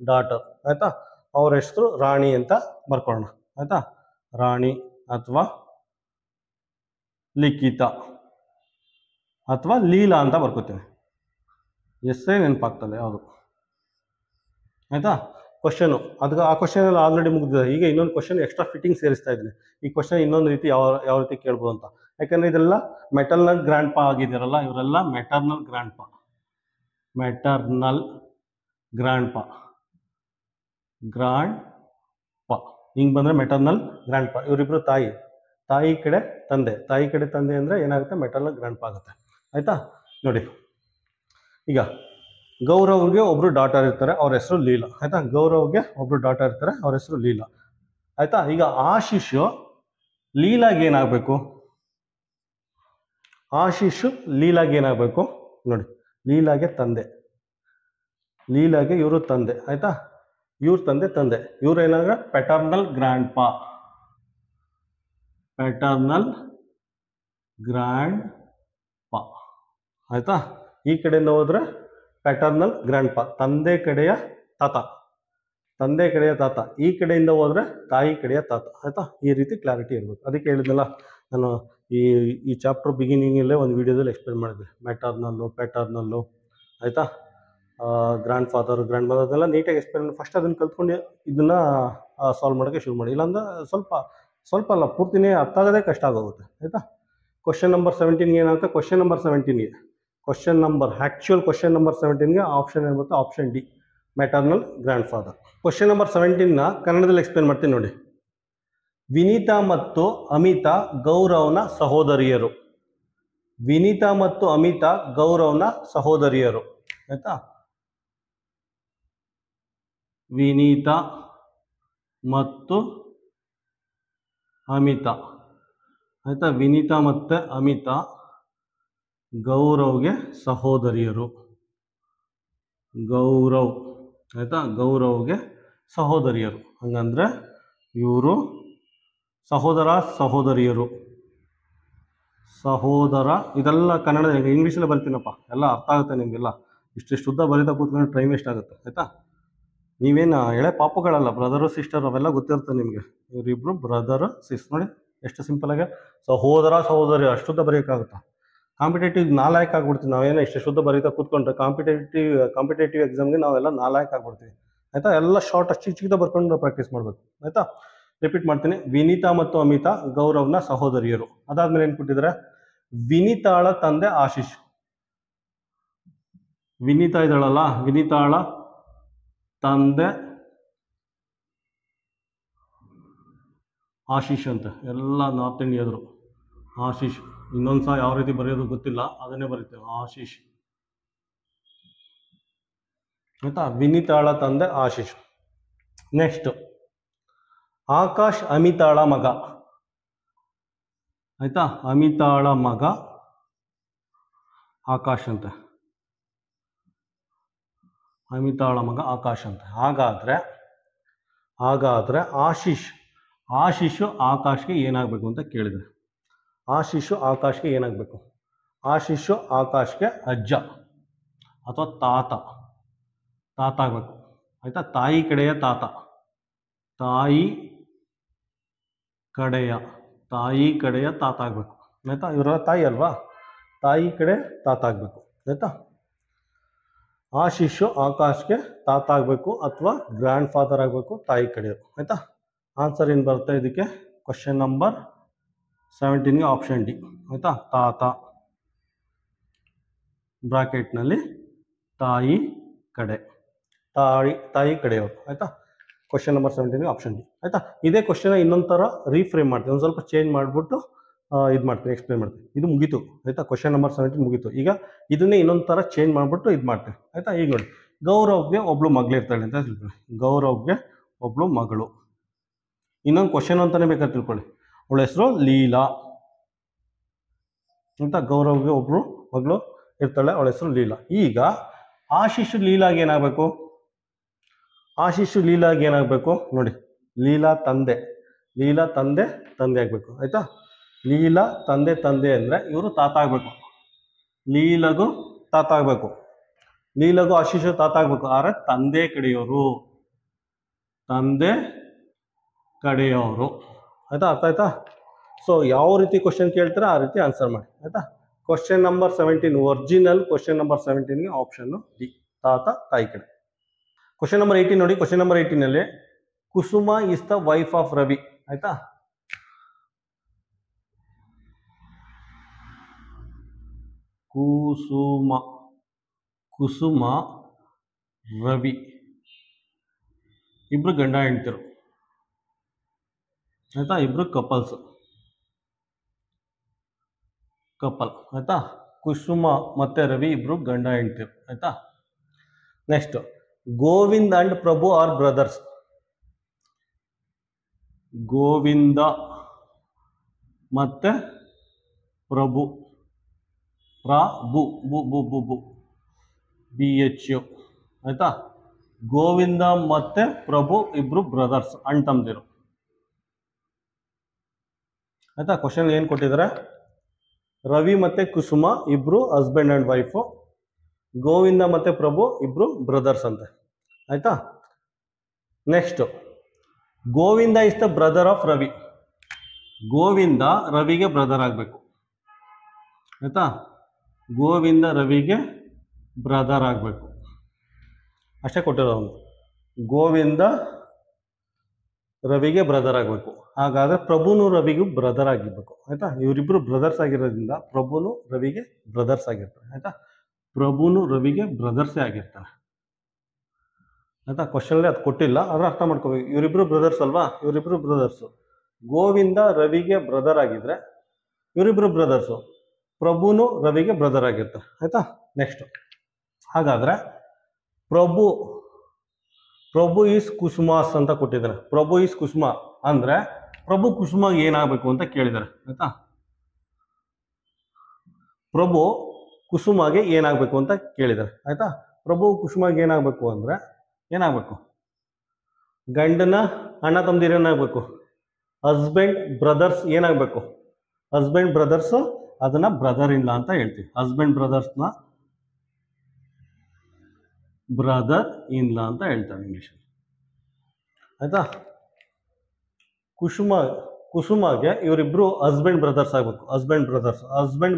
ಡಾಟರ್ ಆಯ್ತಾ. ಅವ್ರ ಹೆಸರು ರಾಣಿ ಅಂತ ಬರ್ಕೊಳ್ಳೋಣ ಆಯ್ತಾ. ರಾಣಿ ಅಥವಾ ಲಿಖಿತಾ ಅಥವಾ ಲೀಲಾ ಅಂತ ಬರ್ಕೋತೀನಿ. ಹೆಸರೇ ನೆನಪಾಗ್ತದೆ ಯಾವುದು ಆಯ್ತಾ. ಕ್ವಶನು ಅದಕ್ಕೆ ಆ ಕ್ವಶನ್ ಎಲ್ಲ ಆಲ್ರೆಡಿ ಮುಗಿದಿದೆ. ಈಗ ಇನ್ನೊಂದು ಕ್ವಶನ್ ಎಕ್ಸ್ಟ್ರಾ ಫಿಟ್ಟಿಂಗ್ ಸೇರಿಸ್ತಾ ಇದ್ದೀನಿ. ಈ ಕ್ವಶನ್ ಇನ್ನೊಂದು ರೀತಿ ಯಾವ ರೀತಿ ಕೇಳ್ಬೋದು ಅಂತ, ಯಾಕಂದರೆ ಇದೆಲ್ಲ ಮೆಟರ್ನಲ್ ಗ್ರ್ಯಾಂಡ್ ಪಾ ಆಗಿದ್ದಾರಲ್ಲ, ಇವರೆಲ್ಲ ಮೆಟರ್ನಲ್ ಗ್ರ್ಯಾಂಡ್ ಪಾ ಹಿಂಗೆ ಬಂದರೆ ಮೆಟರ್ನಲ್ ಗ್ರ್ಯಾಂಡ್ ಪಾ. ಇವರಿಬ್ಬರು ತಾಯಿ ಕಡೆ ತಂದೆ ಅಂದರೆ ಏನಾಗುತ್ತೆ, ಮೆಟರ್ನಲ್ ಗ್ರ್ಯಾಂಡ್ ಪಾ ಆಗುತ್ತೆ ಆಯಿತಾ. ನೋಡಿ ಈಗ ಗೌರವ್ಗೆ ಒಬ್ಬರು ಡಾಟರ್ ಇರ್ತಾರೆ, ಅವ್ರ ಹೆಸರು ಲೀಲಾ ಆಯಿತಾ. ಗೌರವ್ಗೆ ಒಬ್ಬರು ಡಾಟರ್ ಇರ್ತಾರೆ, ಅವ್ರ ಹೆಸರು ಲೀಲಾ ಆಯಿತಾ. ಈಗ ಆಶೀಶು ಲೀಲಾಗೆ ಏನಾಗಬೇಕು, ನೋಡಿ ಲೀಲಾಗೆ ತಂದೆ, ಲೀಲಾಗೆ ಇವರು ತಂದೆ ಆಯಿತಾ. ಇವ್ರ ತಂದೆ ಇವ್ರು ಏನಾಗ ಪೆಟರ್ನಲ್ ಗ್ರ್ಯಾಂಡ್ ಪಾ ಆಯಿತಾ. ಈ ಕಡೆಯಿಂದ ಹೋದ್ರೆ ಪ್ಯಾಟರ್ನಲ್ ಗ್ರ್ಯಾಂಡ್ ಪಾ, ತಂದೆ ಕಡೆಯ ತಾತ. ಈ ಕಡೆಯಿಂದ ಹೋದ್ರೆ ತಾಯಿ ಕಡೆಯ ತಾತ ಆಯಿತಾ. ಈ ರೀತಿ ಕ್ಲಾರಿಟಿ ಇರಬೇಕು. ಅದಕ್ಕೆ ಹೇಳಿದ್ನಲ್ಲ ನಾನು ಈ ಚಾಪ್ಟರ್ ಬಿಗಿನಿಂಗಲ್ಲೇ ಒಂದು ವಿಡಿಯೋದಲ್ಲಿ ಎಕ್ಸ್ಪ್ಲೇನ್ ಮಾಡಿದ್ದೆ, ಪ್ಯಾಟರ್ನಲ್ಲು ಆಯಿತಾ, ಗ್ರ್ಯಾಂಡ್ ಫಾದರ್, ಗ್ರ್ಯಾಂಡ್ ಮದರ್ ಅದೆಲ್ಲ ನೀಟಾಗಿ ಎಕ್ಸ್ಪ್ಲೇನ್. ಫಸ್ಟ್ ಅದನ್ನು ಕಲ್ತ್ಕೊಂಡು ಇದನ್ನು ಸಾಲ್ವ್ ಮಾಡೋಕ್ಕೆ ಶುರು ಮಾಡಿ. ಇಲ್ಲಾಂದ್ರೆ ಸ್ವಲ್ಪ ಅಲ್ಲ, ಪೂರ್ತಿನೇ ಅರ್ಥ ಆಗೋದೇ ಕಷ್ಟ ಆಗೋಗುತ್ತೆ ಆಯಿತಾ. ಕ್ವಶನ್ ನಂಬರ್ 17ಗೆ ಏನಾಗುತ್ತೆ, ಕ್ವಶನ್ ನಂಬರ್ 17ಗೆ ಕ್ವಶನ್ ನಂಬರ್ 17ಗೆ ಆಪ್ಷನ್ ಏನ್ಬರುತ್ತೆ, option D, maternal grandfather. Question number 17ನ ಕನ್ನಡದಲ್ಲಿ ಎಕ್ಸ್ಪ್ಲೇನ್ ಮಾಡ್ತೀನಿ ನೋಡಿ. ವಿನೀತಾ ಮತ್ತು ಅಮಿತಾ ಗೌರವ್ನ ಸಹೋದರಿಯರು. ವಿನೀತಾ ಮತ್ತು ಅಮಿತಾ ಗೌರವ್ನ ಸಹೋದರಿಯರು. ಆಯ್ತಾ, ವಿನೀತಾ ಮತ್ತು ಅಮಿತಾ. ಆಯ್ತಾ, ವಿನೀತಾ ಮತ್ತು ಅಮಿತಾ ಗೌರವ್ಗೆ ಸಹೋದರಿಯರು. ಗೌರವ್. ಆಯ್ತಾ, ಗೌರವ್ಗೆ ಸಹೋದರಿಯರು. ಹಂಗಂದ್ರೆ ಇವರು ಸಹೋದರ ಸಹೋದರಿಯರು. ಸಹೋದರ, ಇದೆಲ್ಲ ಕನ್ನಡ ಇಂಗ್ಲೀಷಲ್ಲೇ ಬರ್ತೀನಪ್ಪ, ಎಲ್ಲ ಅರ್ಥ ಆಗುತ್ತೆ ನಿಮಗೆಲ್ಲ. ಇಷ್ಟು ಶುದ್ಧ ಬರೀತಾ ಕೂತ್ಕೊಂಡು ಟೈಮ್ ವೇಸ್ಟ್ ಆಗುತ್ತೆ. ಆಯಿತಾ, ನೀವೇನು ಎಳೆ ಪಾಪುಗಳಲ್ಲ, ಬ್ರದರು ಸಿಸ್ಟರ್ ಅವೆಲ್ಲ ಗೊತ್ತಿರುತ್ತೆ ನಿಮಗೆ. ಇವರಿಬ್ಬರು ಬ್ರದರ್ ಸಿಸ್ಟರ್. ನೋಡಿ ಎಷ್ಟು ಸಿಂಪಲಾಗಿ ಸಹೋದರ ಸಹೋದರಿ ಅಷ್ಟುದ್ದ ಬರೆಯೋಕ್ಕಾಗುತ್ತಾ? ಕಾಂಪಿಟೇಟಿವ್ 4 ಆಗ್ಬಿಡ್ತೀವಿ ನಾವೇನೋ ಇಷ್ಟು ಶುದ್ಧ ಬರೀತಾ ಕೂತ್ಕೊಂಡ್ರೆ. ಕಾಂಪಿಟೇಟಿವ್ ಎಕ್ಸಾಮ್ಗೆ ನಾವೆಲ್ಲ 4 ಆಗ್ಬಿಡ್ತೀವಿ. ಆಯಿತಾ, ಎಲ್ಲ ಶಾರ್ಟ್ ಅಷ್ಟು ಚಿಕ್ಕದ ಬರ್ಕೊಂಡು ಪ್ರಾಕ್ಟೀಸ್ ಮಾಡಬೇಕು. ಆಯಿತಾ, ರಿಪೀಟ್ ಮಾಡ್ತೀನಿ. ವಿನೀತಾ ಮತ್ತು ಅಮಿತಾ ಗೌರವ್ನ ಸಹೋದರಿಯರು. ಅದಾದ್ಮೇಲೆ ಏನು ಕೊಟ್ಟಿದ್ದಾರೆ? ವಿನೀತಾಳ ತಂದೆ ಆಶೀಶ್. ವಿನೀತಾ ಇದ್ದಾಳಲ್ಲ, ವಿನೀತಾಳ ತಂದೆ ಆಶೀಶ್ ಅಂತ. ಎಲ್ಲ ನಾರ್ತ್ ಇಂಡಿಯಾದ್ರು ಆಶೀಶ್. ಇನ್ನೊಂದ್ಸಲ ಯಾವ ರೀತಿ ಬರೆಯೋದು ಗೊತ್ತಿಲ್ಲ, ಅದನ್ನೇ ಬರೀತೇವೆ ಆಶೀಶ್. ಆಯ್ತಾ, ವಿನೀತಾಳ ತಂದೆ ಆಶೀಶ್. ನೆಕ್ಸ್ಟ್, ಆಕಾಶ್ ಅಮಿತಾಳ ಮಗ. ಆಯ್ತಾ, ಅಮಿತಾಳ ಮಗ ಆಕಾಶ್ ಅಂತ. ಅಮಿತಾಳ ಮಗ ಆಕಾಶ್ ಅಂತ. ಹಾಗಾದ್ರೆ ಆಶೀಶು ಆಕಾಶ್ಗೆ ಏನಾಗಬೇಕು ಅಂತ ಕೇಳಿದ್ರೆ, ಆಶೀಶು ಆಕಾಶ್ಗೆ ಏನಾಗಬೇಕು? ಆಶೀಶು ಆಕಾಶ್ಗೆ ಅಜ್ಜ ಅಥವಾ ತಾತ ಆಗಬೇಕು. ಆಯ್ತಾ, ತಾಯಿ ಕಡೆಯ ತಾತ. ತಾಯಿ ಕಡೆಯ ತಾತ ಆಗಬೇಕು. ಆಯ್ತಾ, ಇವರ ತಾಯಿ ಅಲ್ವಾ, ತಾಯಿ ಕಡೆ ತಾತ ಆಗಬೇಕು. ಆಯ್ತಾ, ಆಶೀಶು ಆಕಾಶ್ಗೆ ತಾತ ಆಗಬೇಕು ಅಥವಾ ಗ್ರ್ಯಾಂಡ್ ಫಾದರ್ ಆಗಬೇಕು, ತಾಯಿ ಕಡೆಯವರು. ಆಯ್ತಾ, ಆನ್ಸರ್ ಏನು ಬರುತ್ತೆ ಇದಕ್ಕೆ? ಕ್ವಶನ್ ನಂಬರ್ 17ಗೆ ಆಪ್ಷನ್ ಡಿ. ಆಯ್ತಾ, ತಾತ ಬ್ರಾಕೆಟ್ನಲ್ಲಿ ತಾಯಿ ಕಡೆಯವರು. ಆಯ್ತಾ, ಕ್ವಶನ್ ನಂಬರ್ 17ಗೆ ಆಪ್ಷನ್ ಡಿ. ಆಯ್ತಾ, ಇದೇ ಕ್ವಶನ್ ಇನ್ನೊಂದು ಥರ ರೀಫ್ರೇಮ್ ಮಾಡ್ತೀನಿ, ಒಂದು ಸ್ವಲ್ಪ ಚೇಂಜ್ ಮಾಡಿಬಿಟ್ಟು ಇದು ಮಾಡ್ತೀನಿ, ಎಕ್ಸ್ಪ್ಲೇನ್ ಮಾಡ್ತೀನಿ. ಇದು ಮುಗೀತು. ಆಯ್ತಾ, ಕ್ವಶನ್ ನಂಬರ್ 17 ಮುಗೀತು. ಈಗ ಇದನ್ನೇ ಇನ್ನೊಂದು ಥರ ಚೇಂಜ್ ಮಾಡಿಬಿಟ್ಟು ಇದು ಮಾಡ್ತೀನಿ. ಆಯ್ತಾ, ಈಗ ನೋಡಿ, ಗೌರವ್ಗೆ ಒಬ್ಳು ಮಗಳಿರ್ತಾಳೆ ಅಂತ ತಿಳ್ಕೊಳ್ಳಿ. ಗೌರವ್ಗೆ ಒಬ್ಳು ಮಗಳು. ಇನ್ನೊಂದು ಕ್ವಶನ್ ಅಂತಾನೆ ಬೇಕಾದ್ರೆ ತಿಳ್ಕೊಳ್ಳಿ. ಅವಳ ಹೆಸರು ಲೀಲಾ ಅಂತ. ಗೌರವ್ಗೆ ಒಬ್ಳು ಮಗಳು ಇರ್ತಾಳೆ, ಅವಳ ಹೆಸರು ಲೀಲಾ. ಈಗ ಆಶೀಶು ಲೀಲಾಗೆ ಏನಾಗಬೇಕು? ನೋಡಿ, ಲೀಲಾ ತಂದೆ ಆಗಬೇಕು. ಆಯ್ತಾ, ಲೀಲಾ ತಂದೆ ಅಂದರೆ ಇವರು ತಾತ ಆಗಬೇಕು. ಲೀಲಾಗೂ ತಾತ ಆಗಬೇಕು. ಲೀಲಾಗೂ ಆಶೀಶು ತಾತ ಆಗಬೇಕು. ಆದರೆ ತಂದೆ ಕಡೆಯವರು. ಆಯ್ತಾ, ಅರ್ಥ ಆಯ್ತಾ? ಸೊ ಯಾವ ರೀತಿ ಕ್ವಶನ್ ಕೇಳ್ತಾರೆ ಆ ರೀತಿ ಆನ್ಸರ್ ಮಾಡಿ. ಆಯ್ತಾ, question number 17 original question number 17ಗೆ ಆಪ್ಷನ್ ಡಿ, ತಾತ ತಾಯಿ ಕಡೆ. ಕ್ವಶನ್ ನಂಬರ್ 18 ನೋಡಿ. ಕ್ವಶನ್ ನಂಬರ್ 18ನಲ್ಲಿ Kusuma is the wife of Ravi. ಆಯ್ತಾ, ಕುಸುಮ ರವಿ ಇಬ್ರು ಗಂಡ ಹೆಂಡ್ತಿರು. ಆಯ್ತಾ, ಇಬ್ರು ಕಪಲ್. ಆಯ್ತಾ, ಕುಸುಮ ಮತ್ತೆ ರವಿ ಇಬ್ರು ಗಂಡ ಹೆಂಡ್ತಿರು. ಆಯ್ತಾ, next, Govind and Prabhu are brothers. Govinda ಮತ್ತೆ ಪ್ರಭು, BHU. ಆಯ್ತಾ, ಗೋವಿಂದ ಮತ್ತೆ ಪ್ರಭು ಇಬ್ರು ಬ್ರದರ್ಸ್, ಅಣ್ಣ ತಮ್ಮದಿರು. ಆಯ್ತಾ, ಕ್ವಶನ್ ಏನು ಕೊಟ್ಟಿದ್ದಾರೆ? ರವಿ ಮತ್ತೆ ಕುಸುಮ ಇಬ್ರು ಹಸ್ಬೆಂಡ್ ಅಂಡ್ ವೈಫು, ಗೋವಿಂದ ಮತ್ತೆ ಪ್ರಭು ಇಬ್ರು ಬ್ರದರ್ಸ್ ಅಂತೆ. ಆಯ್ತಾ, next, Govinda is the brother of Ravi. Govinda ರವಿಗೆ ಬ್ರದರ್ ಆಗಬೇಕು. ಆಯ್ತಾ, ಗೋವಿಂದ ರವಿಗೆ ಬ್ರದರ್ ಆಗಬೇಕು. ಅಷ್ಟೇ ಕೊಟ್ಟಿರೋದು. ಗೋವಿಂದ ರವಿಗೆ ಬ್ರದರ್ ಆಗಬೇಕು. ಹಾಗಾದ್ರೆ ಪ್ರಭುನು ರವಿಗೂ ಬ್ರದರ್ ಆಗಿರ್ಬೇಕು. ಆಯ್ತಾ, ಇವರಿಬ್ರು ಬ್ರದರ್ಸ್ ಆಗಿರೋದ್ರಿಂದ ಪ್ರಭುನು ರವಿಗೆ ಬ್ರದರ್ಸ್ ಆಗಿರ್ತಾರೆ. ಆಯ್ತಾ, ಪ್ರಭುನು ರವಿಗೆ ಬ್ರದರ್ಸೇ ಆಗಿರ್ತಾರೆ. ಆಯ್ತಾ, ಕ್ವಶನ್ ಅದು ಕೊಟ್ಟಿಲ್ಲ, ಆದ್ರೆ ಅರ್ಥ ಮಾಡ್ಕೋಬೇಕು. ಇವರಿಬ್ರು ಬ್ರದರ್ಸ್ ಅಲ್ವಾ, ಇವರಿಬ್ರು ಬ್ರದರ್ಸು. ಗೋವಿಂದ ರವಿಗೆ ಬ್ರದರ್ ಆಗಿದ್ರೆ ಇವರಿಬ್ರು ಬ್ರದರ್ಸು, ಪ್ರಭುನು ರವಿಗೆ ಬ್ರದರ್ ಆಗಿರ್ತಾರೆ ಆಯ್ತಾ. ನೆಕ್ಸ್ಟ್ ಹಾಗಾದ್ರೆ ಪ್ರಭು ಪ್ರಭು ಈಸ್ ಕುಸುಮಾಸ್ ಅಂತ ಕೊಟ್ಟಿದ್ದಾರೆ. ಪ್ರಭು ಈಸ್ ಕುಸುಮ ಅಂದ್ರೆ ಪ್ರಭು ಕುಸುಮಾಗೆ ಏನಾಗಬೇಕು ಅಂತ ಕೇಳಿದ್ದಾರೆ ಆಯ್ತಾ. ಪ್ರಭು ಕುಸುಮಾಗೆ ಏನಾಗಬೇಕು ಅಂತ ಕೇಳಿದ್ದಾರೆ ಆಯ್ತಾ. ಪ್ರಭು ಕುಸುಮಾಗೆ ಏನಾಗಬೇಕು ಅಂದ್ರೆ ಏನಾಗಬೇಕು, ಗಂಡನ ಅಣ್ಣ ತಮ್ಮದಿರು ಏನಾಗಬೇಕು, ಹಸ್ಬೆಂಡ್ ಬ್ರದರ್ಸ್ ಏನಾಗಬೇಕು, ಹಸ್ಬೆಂಡ್ ಬ್ರದರ್ಸು ಅದನ್ನ ಬ್ರದರ್ ಇನ್ ಲಾ ಅಂತ ಹೇಳ್ತೀವಿ. ಹಸ್ಬೆಂಡ್ ಬ್ರದರ್ಸ್ನ ಬ್ರದರ್ ಇನ್ ಲಾ ಅಂತ ಹೇಳ್ತಾರೆ ಇಂಗ್ಲಿಷ್ ಆಯ್ತಾ. ಕುಸುಮಾಗೆ ಇವರಿಬ್ರು ಹಸ್ಬೆಂಡ್ ಬ್ರದರ್ಸ್ ಆಗಬೇಕು. ಹಸ್ಬೆಂಡ್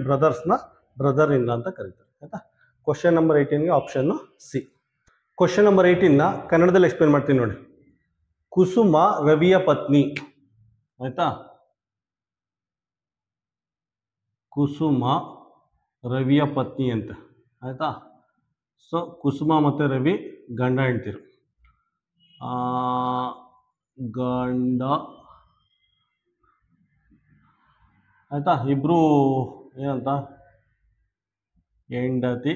ಬ್ರದರ್ಸ್ನ ಬ್ರದರ್ ಇನ್ ಲಾ ಅಂತ ಕರೀತಾರೆ ಆಯ್ತಾ. ಕ್ವಶನ್ ನಂಬರ್ 18ಗೆ ಆಪ್ಷನ್ ಸಿ. ಕ್ವಶನ್ ನಂಬರ್ 18ನ ಕನ್ನಡದಲ್ಲಿ ಎಕ್ಸ್ಪ್ಲೇನ್ ಮಾಡ್ತೀನಿ ನೋಡಿ. ಕುಸುಮ ರವಿಯ ಪತ್ನಿ ಆಯ್ತಾ. ಕುಸುಮ ರವಿಯ ಪತ್ನಿ ಅಂತ ಆಯ್ತಾ. ಸೊ ಕುಸುಮ ಮತ್ತು ರವಿ ಗಂಡ ಹೆಂಡ್ತಿರು. ಗಂಡ ಆಯ್ತಾ, ಇಬ್ರು ಏನಂತ ಹೆಂಡತಿ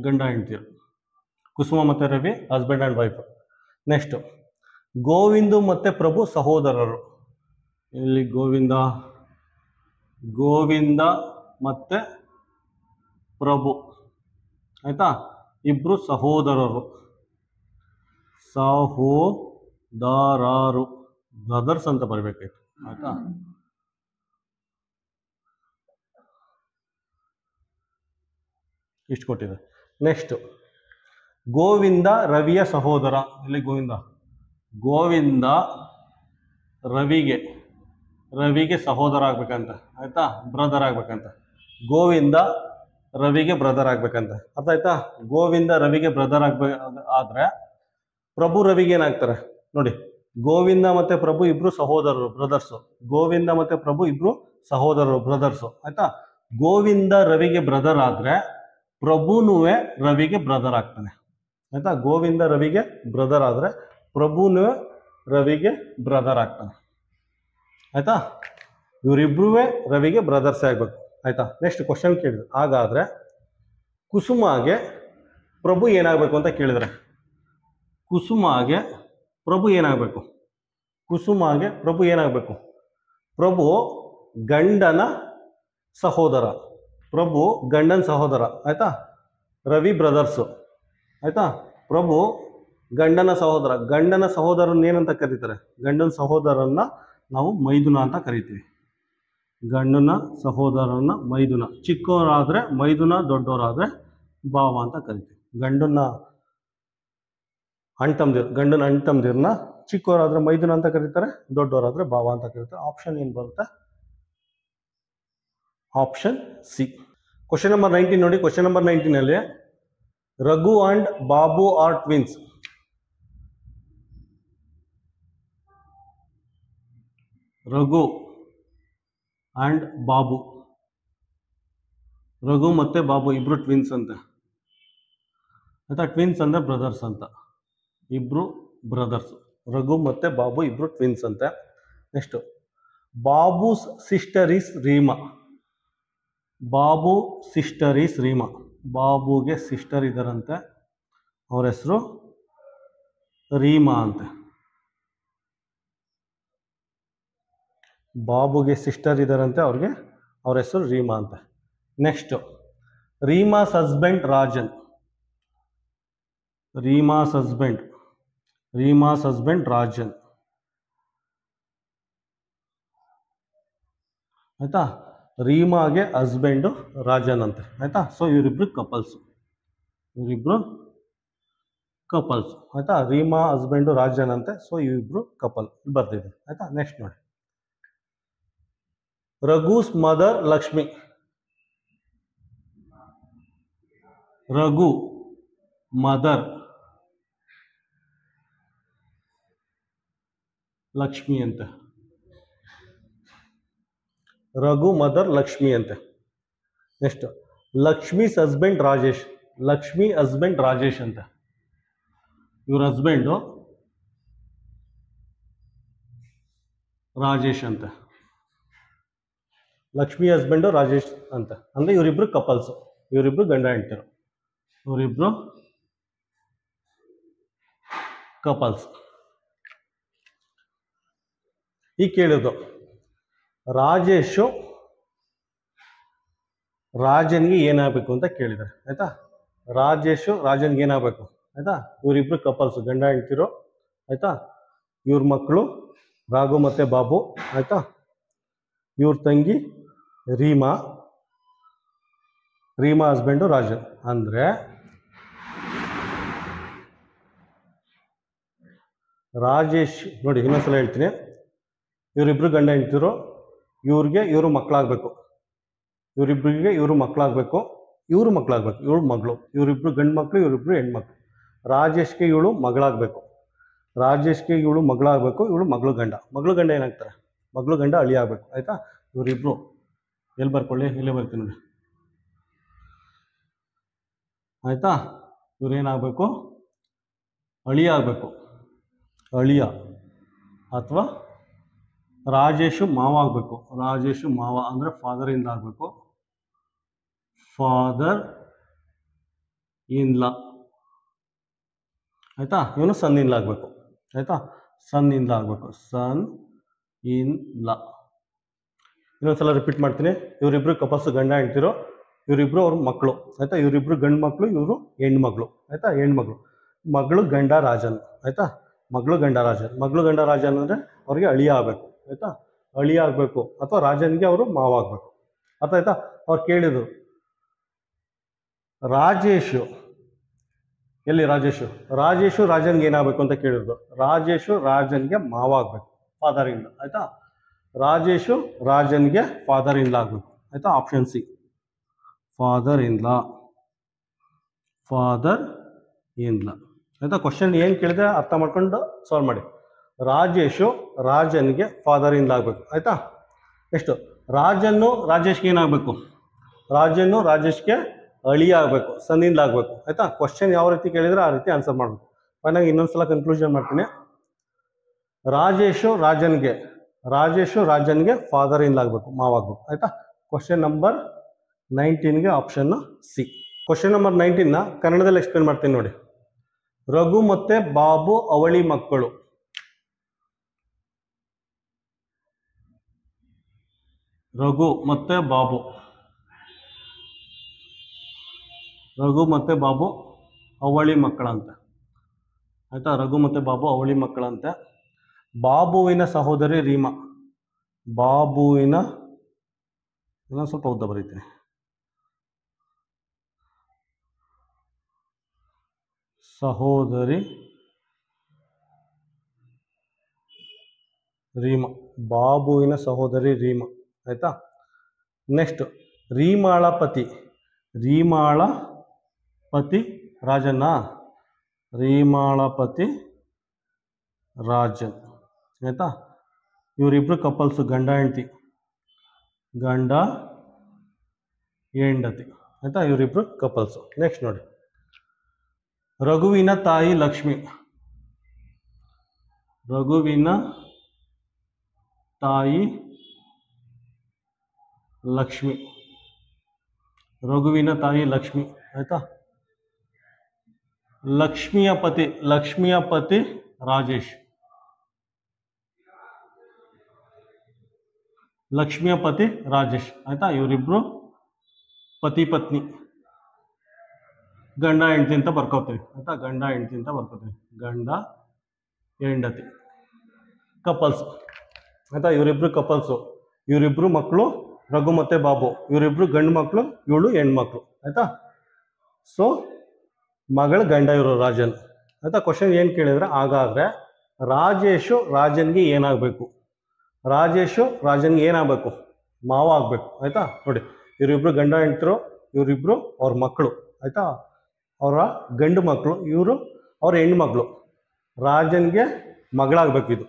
ಗಂಡ ಹೆಂಡ್ತಿರು. ಕುಸುಮ ಮತ್ತು Ravi husband and wife. Next Govindu ಮತ್ತು ಪ್ರಭು ಸಹೋದರರು. ಇಲ್ಲಿ ಗೋವಿಂದ ಮತ್ತು ಪ್ರಭು ಆಯ್ತಾ, ಇಬ್ರು ಸಹೋದರರು. ಬ್ರದರ್ಸ್ ಅಂತ ಬರಬೇಕಾಯ್ತು ಆಯ್ತಾ. ಇಷ್ಟು ಕೊಟ್ಟಿದೆ. ನೆಕ್ಸ್ಟ್ ಗೋವಿಂದ ರವಿಯ ಸಹೋದರ. ಇಲ್ಲಿ ಗೋವಿಂದ ರವಿಗೆ ಸಹೋದರ ಆಗ್ಬೇಕಂತ ಆಯ್ತಾ, ಬ್ರದರ್ ಆಗ್ಬೇಕಂತ. ಗೋವಿಂದ ರವಿಗೆ ಬ್ರದರ್ ಆಗ್ಬೇಕಂತ ಅರ್ಥ ಆಯ್ತಾ. ಗೋವಿಂದ ರವಿಗೆ ಬ್ರದರ್ ಆದ್ರೆ ಪ್ರಭು ರವಿಗೆ ಏನಾಗ್ತಾರೆ ನೋಡಿ. ಗೋವಿಂದ ಮತ್ತೆ ಪ್ರಭು ಇಬ್ರು ಸಹೋದರರು ಬ್ರದರ್ಸು. ಗೋವಿಂದ ಮತ್ತೆ ಪ್ರಭು ಇಬ್ರು ಸಹೋದರರು ಬ್ರದರ್ಸು ಆಯ್ತಾ. ಗೋವಿಂದ ರವಿಗೆ ಬ್ರದರ್ ಆದ್ರೆ ಪ್ರಭುನುವೆ ರವಿಗೆ ಬ್ರದರ್ ಆಗ್ತಾನೆ ಆಯ್ತಾ. ಗೋವಿಂದ ರವಿಗೆ ಬ್ರದರ್ ಆದ್ರೆ ಪ್ರಭುನುವೆ ರವಿಗೆ ಬ್ರದರ್ ಆಗ್ತಾನೆ ಆಯ್ತಾ. ಇವರಿಬ್ರೂ ರವಿಗೆ ಬ್ರದರ್ಸೇ ಆಗ್ಬೇಕು ಆಯ್ತಾ. ನೆಕ್ಸ್ಟ್ ಕ್ವಶನ್ ಕೇಳಿದ್ರು, ಹಾಗಾದ್ರೆ ಕುಸುಮಾಗೆ ಪ್ರಭು ಏನಾಗಬೇಕು ಅಂತ ಕೇಳಿದ್ರೆ, ಕುಸುಮಾಗೆ ಪ್ರಭು ಏನಾಗಬೇಕು, ಪ್ರಭು ಗಂಡನ ಸಹೋದರ. ಆಯ್ತಾ. ರವಿ ಬ್ರದರ್ಸು ಆಯ್ತಾ. ಪ್ರಭು ಗಂಡನ ಸಹೋದರನ್ನ ಏನಂತ ಕರೀತಾರೆ, ಗಂಡನ ಸಹೋದರನ್ನ ನಾವು ಮೈದುನ ಅಂತ ಕರಿತೀವಿ. ಗಂಡನ ಸಹೋದರನ ಮೈದುನ. ಚಿಕ್ಕವರಾದ್ರೆ ಮೈದುನ, ದೊಡ್ಡವರಾದ್ರೆ ಭಾವ ಅಂತ ಕರಿತೀವಿ. ಗಂಡನ ಅಣ್ತಂದಿರ್ನ ಚಿಕ್ಕವರಾದ್ರೆ ಮೈದುನ ಅಂತ ಕರೀತಾರೆ, ದೊಡ್ಡವರಾದ್ರೆ ಭಾವ ಅಂತ ಕರೀತಾರೆ. ಆಪ್ಷನ್ ಏನು ಬರುತ್ತೆ, ಆಪ್ಷನ್ ಸಿ. ಕ್ವಶನ್ ನಂಬರ್ 19 ನೋಡಿ. ಕ್ವಶನ್ ನಂಬರ್ 19ನಲ್ಲಿ Raghu and Babu are twins. Raghu and Babu, Raghu ಮತ್ತೆ ಬಾಬು ಇಬ್ರು ಟ್ವಿನ್ಸ್ ಅಂತ ಆಯ್ತಾ. ಟ್ವಿನ್ಸ್ ಅಂದ್ರೆ ಬ್ರದರ್ಸ್ ಅಂತ, ಇಬ್ರು ಬ್ರದರ್ಸ್. ರಘು ಮತ್ತೆ ಬಾಬು ಇಬ್ರು ಟ್ವಿನ್ಸ್ ಅಂತೆ. Next Babu's sister is Reema. ಬಾಬುಗೆ ಸಿಸ್ಟರ್ ಇದ್ದಾರಂತೆ, ಅವ್ರ ಹೆಸರು ರೀಮಾ ಅಂತೆ. ಬಾಬುಗೆ ಸಿಸ್ಟರ್ ಇದ್ದಾರಂತೆ, ಅವ್ರ ಹೆಸರು ರೀಮಾ ಅಂತೆ. Next Reema's husband Rajan. Reema's husband Rajan ಆಯ್ತಾ. ರೀಮಾಗೆ ಹಸ್ಬೆಂಡು ರಾಜನ್ ಅಂತೆ ಆಯ್ತಾ. ಸೊ ಇವರಿಬ್ರು ಕಪಲ್ಸ್ ಆಯ್ತಾ. ರೀಮಾ ಹಸ್ಬೆಂಡು ರಾಜನ್ ಅಂತೆ. ಸೊ ಇವರಿಬ್ರು ಕಪಲ್ ಬರ್ತಿದೆ ಆಯ್ತಾ. ನೆಕ್ಸ್ಟ್ ನೋಡಿ, ರಘುಸ್ ಮದರ್ ಲಕ್ಷ್ಮಿ. ರಘು ಮದರ್ ಲಕ್ಷ್ಮಿ ಅಂತೆ. ನೆಕ್ಸ್ಟ್ ಲಕ್ಷ್ಮೀಸ್ ಹಸ್ಬೆಂಡ್ ರಾಜೇಶ್ ಅಂತೆ. ಇವ್ರ ಹಸ್ಬೆಂಡು ರಾಜೇಶ್ ಅಂತ. ಲಕ್ಷ್ಮಿ ಹಸ್ಬೆಂಡು ರಾಜೇಶ್ ಅಂತ. ಅಂದರೆ ಇವರಿಬ್ರು ಕಪಲ್ಸು, ಇವರಿಬ್ರು ಗಂಡ ಹೆಂಡ್ತಿರು, ಇವರಿಬ್ರು ಕಪಲ್ಸ್. ಈಗ ಕೇಳೋದು, ರಾಜೇಶು ರಾಜನ್ಗೆ ಏನಾಗಬೇಕು ಅಂತ ಕೇಳಿದ್ದಾರೆ ಆಯ್ತಾ. ರಾಜೇಶು ರಾಜನ್ಗೆ ಏನಾಗಬೇಕು ಆಯ್ತಾ. ಇವರಿಬ್ರು ಕಪಲ್ಸು, ಗಂಡ ಹೆಂಡ್ತಿರು ಆಯ್ತಾ. ಇವ್ರ ಮಕ್ಕಳು ರಾಘು ಮತ್ತು ಬಾಬು ಆಯ್ತಾ. ಇವ್ರ ತಂಗಿ ರೀಮಾ, ರೀಮಾ ಹಸ್ಬೆಂಡು ರಾಜನ್. ಅಂದರೆ ರಾಜೇಶ್ ನೋಡಿ, ಇನ್ನೊಂದ್ಸಲ ಹೇಳ್ತೀನಿ, ಇವರಿಬ್ರು ಗಂಡ ಹೆಂಡ್ತಿರು, ಇವ್ರಿಗೆ ಇವರು ಮಕ್ಕಳಾಗಬೇಕು, ಇವರಿಬ್ರಿಗೆ ಇವರು ಮಕ್ಕಳಾಗಬೇಕು, ಇವರು ಮಕ್ಕಳಾಗಬೇಕು, ಇವಳು ಮಗಳು, ಇವರಿಬ್ರು ಗಂಡು ಮಕ್ಕಳು, ಇವರಿಬ್ರು ಹೆಣ್ಮಕ್ಳು. ರಾಜೇಶ್ಗೆ ಇವಳು ಮಗಳಾಗಬೇಕು, ರಾಜೇಶ್ಗೆ ಇವಳು ಮಗಳಾಗಬೇಕು, ಇವಳು ಮಗಳು ಗಂಡ. ಮಗಳು ಗಂಡ ಏನಾಗ್ತಾರೆ, ಮಗಳು ಗಂಡ ಅಳಿ ಆಗಬೇಕು ಆಯ್ತಾ. ಇವರಿಬ್ರು ಎಲ್ಲಿ ಬರ್ಕೊಳ್ಳಿ, ಇಲ್ಲೇ ಬರ್ತೀನಿ ನೋಡಿ ಆಯ್ತಾ. ಇವ್ರೇನಾಗಬೇಕು, ಅಳಿಯ ಆಗಬೇಕು, ಅಳಿಯ. ಅಥವಾ ರಾಜೇಶು ಮಾವ ಆಗಬೇಕು, ರಾಜೇಶು ಮಾವ ಅಂದರೆ ಫಾದರಿಂದ ಆಗಬೇಕು, ಫಾದರ್ ಇನ್ ಲಾ ಆಯ್ತಾ. ಇವನು ಸನ್ ಇನ್ ಲಾ ಆಗಬೇಕು ಆಯ್ತಾ, ಸನ್ ಇನ್ ಲಾ ಆಗಬೇಕು, ಸನ್ ಇನ್ ಲಾ. ಇನ್ನೊಂದ್ಸಲ ರಿಪೀಟ್ ಮಾಡ್ತೀನಿ, ಇವರಿಬ್ರು ಕಪಲ್ಸು, ಗಂಡ ಹೆಂಡ್ತಿರು, ಇವರಿಬ್ರು ಅವ್ರ ಮಕ್ಕಳು ಆಯ್ತಾ. ಇವರಿಬ್ರು ಗಂಡು ಮಕ್ಕಳು, ಇವರು ಹೆಣ್ಮಗಳು ಆಯ್ತಾ, ಹೆಣ್ಮಗಳು. ಮಗಳು ಗಂಡ ರಾಜನ್ ಆಯ್ತಾ, ಮಗಳು ಗಂಡ ರಾಜನ್. ಮಗಳು ಗಂಡ ರಾಜನ್ ಅಂದರೆ ಅವ್ರಿಗೆ ಅಳಿಯ ಆಗಬೇಕು ಆಯ್ತಾ, ಅಳಿಯ ಆಗಬೇಕು. ಅಥವಾ ರಾಜನ್ಗೆ ಅವರು ಮಾವ ಆಗಬೇಕು ಅರ್ಥ ಆಯ್ತಾ. ಅವ್ರು ಕೇಳಿದ್ರು ರಾಜೇಶು ಎಲ್ಲಿ, ರಾಜೇಶು ರಾಜೇಶು ರಾಜನ್ಗೆ ಏನಾಗಬೇಕು ಅಂತ ಕೇಳಿದ್ರು. ರಾಜೇಶು ರಾಜನ್ಗೆ ಮಾವ ಆಗಬೇಕು, ಫಾದರ್ ಇಂದ ಆಯ್ತಾ. ರಾಜೇಶು ರಾಜನ್ಗೆ ಫಾದರ್ ಇನ್ ಲಾ ಆಗಬೇಕು ಆಯ್ತಾ. Option C, father in law, father in law ಆಯ್ತಾ. ಕ್ವಶನ್ ಏನು ಕೇಳಿದೆ ಅರ್ಥ ಮಾಡ್ಕೊಂಡು ಸಾಲ್ವ್ ಮಾಡಿ. ರಾಜೇಶು ರಾಜನ್ಗೆ ಫಾದರ್ ಇನ್ ಲಾ ಆಗಬೇಕು ಆಯ್ತಾ. ಎಷ್ಟು, ರಾಜನ್ನು ರಾಜೇಶ್ಗೆ ಏನಾಗಬೇಕು, ರಾಜನ್ನು ರಾಜೇಶ್ಗೆ ಅಳಿಯ ಆಗಬೇಕು, ಸನ್ ಇನ್ ಲಾ ಆಗಬೇಕು ಆಯ್ತಾ. ಕ್ವಶನ್ ಯಾವ ರೀತಿ ಕೇಳಿದ್ರೆ ಆ ರೀತಿ ಆನ್ಸರ್ ಮಾಡಬೇಕು. ಫೈನಾಗಿ ಇನ್ನೊಂದ್ಸಲ ಕನ್ಕ್ಲೂಷನ್ ಮಾಡ್ತೀನಿ. ರಾಜೇಶು ರಾಜನ್ಗೆ ಫಾದರ್ ಇನ್ ಲಾ ಆಗಬೇಕು, ಮಾವ ಆಗಬೇಕು ಆಯ್ತಾ. ಕ್ವಶನ್ ನಂಬರ್ 19ಗೆ ಆಪ್ಷನ್ ಸಿ. ಕ್ವಶನ್ ನಂಬರ್ 19ನ ಕನ್ನಡದಲ್ಲಿ ಎಕ್ಸ್ಪ್ಲೇನ್ ಮಾಡ್ತೀನಿ ನೋಡಿ. ರಘು ಮತ್ತೆ ಬಾಬು ಅವಳಿ ಮಕ್ಕಳು. ರಘು ಮತ್ತೆ ಬಾಬು, ರಘು ಮತ್ತೆ ಬಾಬು ಅವಳಿ ಮಕ್ಕಳಂತೆ ಆಯ್ತಾ. ರಘು ಮತ್ತೆ ಬಾಬು ಅವಳಿ ಮಕ್ಕಳಂತೆ. ಬಾಬುವಿನ ಸಹೋದರಿ ರೀಮಾ, ಬಾಬುವಿನ, ಇನ್ನೊಂದು ಸ್ವಲ್ಪ ಉದ್ದ ಬರೀತೀನಿ, ಸಹೋದರಿ ರೀಮಾ, ಬಾಬುವಿನ ಸಹೋದರಿ ರೀಮಾ ಆಯ್ತಾ. ನೆಕ್ಸ್ಟ್ ರೀಮಾಳ ಪತಿ, ರೀಮಾಳ ಪತಿ ರಾಜನ್ನ, ರೀಮಾಳ ಪತಿ ರಾಜನ್ ಆಯ್ತಾ. ಇವರಿಬ್ರು ಕಪಲ್ಸು, ಗಂಡ ಹೆಂಡತಿ, ಗಂಡ ಹೆಂಡತಿ ಆಯ್ತಾ. ಇವರಿಬ್ರು ಕಪಲ್ಸು. ನೆಕ್ಸ್ಟ್ ನೋಡಿ, ರಘುವಿನ ತಾಯಿ ಲಕ್ಷ್ಮಿ, ರಘುವಿನ ತಾಯಿ ಲಕ್ಷ್ಮಿ, ರಘುವಿನ ತಾಯಿ ಲಕ್ಷ್ಮಿ ಆಯ್ತಾ. ಲಕ್ಷ್ಮಿಯ ಪತಿ ರಾಜೇಶ್, ಲಕ್ಷ್ಮಿಯ ಪತಿ ರಾಜೇಶ್ ಆಯ್ತಾ. ಇವರಿಬ್ರು ಪತಿ ಪತ್ನಿ, ಗಂಡ ಹೆಂಡತಿ ಅಂತ ಬರ್ಕೋತೀವಿ ಆಯ್ತಾ, ಗಂಡ ಹೆಂಡತಿ ಅಂತ ಬರ್ಕೋತೀವಿ, ಗಂಡ ಹೆಂಡತಿ ಕಪಲ್ಸ್ ಆಯ್ತಾ. ಇವರಿಬ್ರು ಕಪಲ್ಸು, ಇವರಿಬ್ರು ಮಕ್ಕಳು ರಘು ಮತ್ತೆ ಬಾಬು, ಇವರಿಬ್ರು ಗಂಡು ಮಕ್ಕಳು, ಇವಳು ಹೆಣ್ಮಕ್ಳು ಆಯ್ತಾ. ಸೊ ಮಗಳು ಗಂಡ ಇವರು ರಾಜನ್ ಆಯ್ತಾ. ಕ್ವಶನ್ ಏನು ಕೇಳಿದ್ರೆ, ಹಾಗಾದ್ರೆ ರಾಜೇಶು ರಾಜನ್ಗೆ ಏನಾಗಬೇಕು, ರಾಜೇಶು ರಾಜನ್ಗೆ ಏನಾಗಬೇಕು, ಮಾವ ಆಗಬೇಕು ಆಯ್ತಾ. ನೋಡಿ, ಇವರಿಬ್ರು ಗಂಡ ಹೆಂಡ್ತಿರು, ಇವರಿಬ್ರು ಅವ್ರ ಮಕ್ಕಳು ಆಯ್ತಾ, ಅವರ ಗಂಡು ಮಕ್ಕಳು, ಇವರು ಅವ್ರ ಹೆಣ್ಮಕ್ಳು. ರಾಜನ್ಗೆ ಮಗಳಾಗಬೇಕು, ಇದು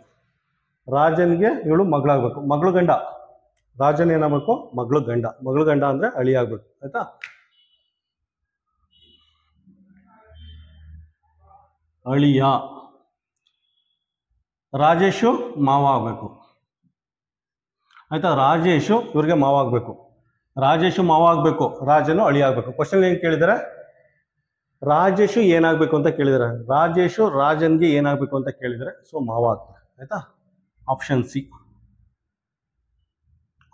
ರಾಜನ್ಗೆ ಇವಳು ಮಗಳಾಗಬೇಕು, ಮಗಳು ಗಂಡ. ರಾಜನ್ ಏನಾಗಬೇಕು, ಮಗಳು ಗಂಡ, ಮಗಳು ಗಂಡ ಅಂದರೆ ಅಳಿ ಆಗಬೇಕು ಆಯ್ತಾ. ಅಳಿಯ. ರಾಜೇಶು ಮಾವ ಆಗಬೇಕು, ಆಯ್ತಾ. ರಾಜೇಶು ಇವ್ರಿಗೆ ಮಾವ ಆಗಬೇಕು, ರಾಜೇಶು ಮಾವ ಆಗಬೇಕು, ರಾಜನು ಅಳಿ ಆಗಬೇಕು. ಕ್ವಶನ್ ಏನು ಕೇಳಿದರೆ ರಾಜೇಶು ಏನಾಗಬೇಕು ಅಂತ ಕೇಳಿದರೆ, ರಾಜೇಶು ರಾಜನ್ಗೆ ಏನಾಗಬೇಕು ಅಂತ ಕೇಳಿದರೆ ಸೊ ಮಾವ ಆಗ್ತಾರೆ. ಆಯ್ತಾ. ಆಪ್ಷನ್ ಸಿ,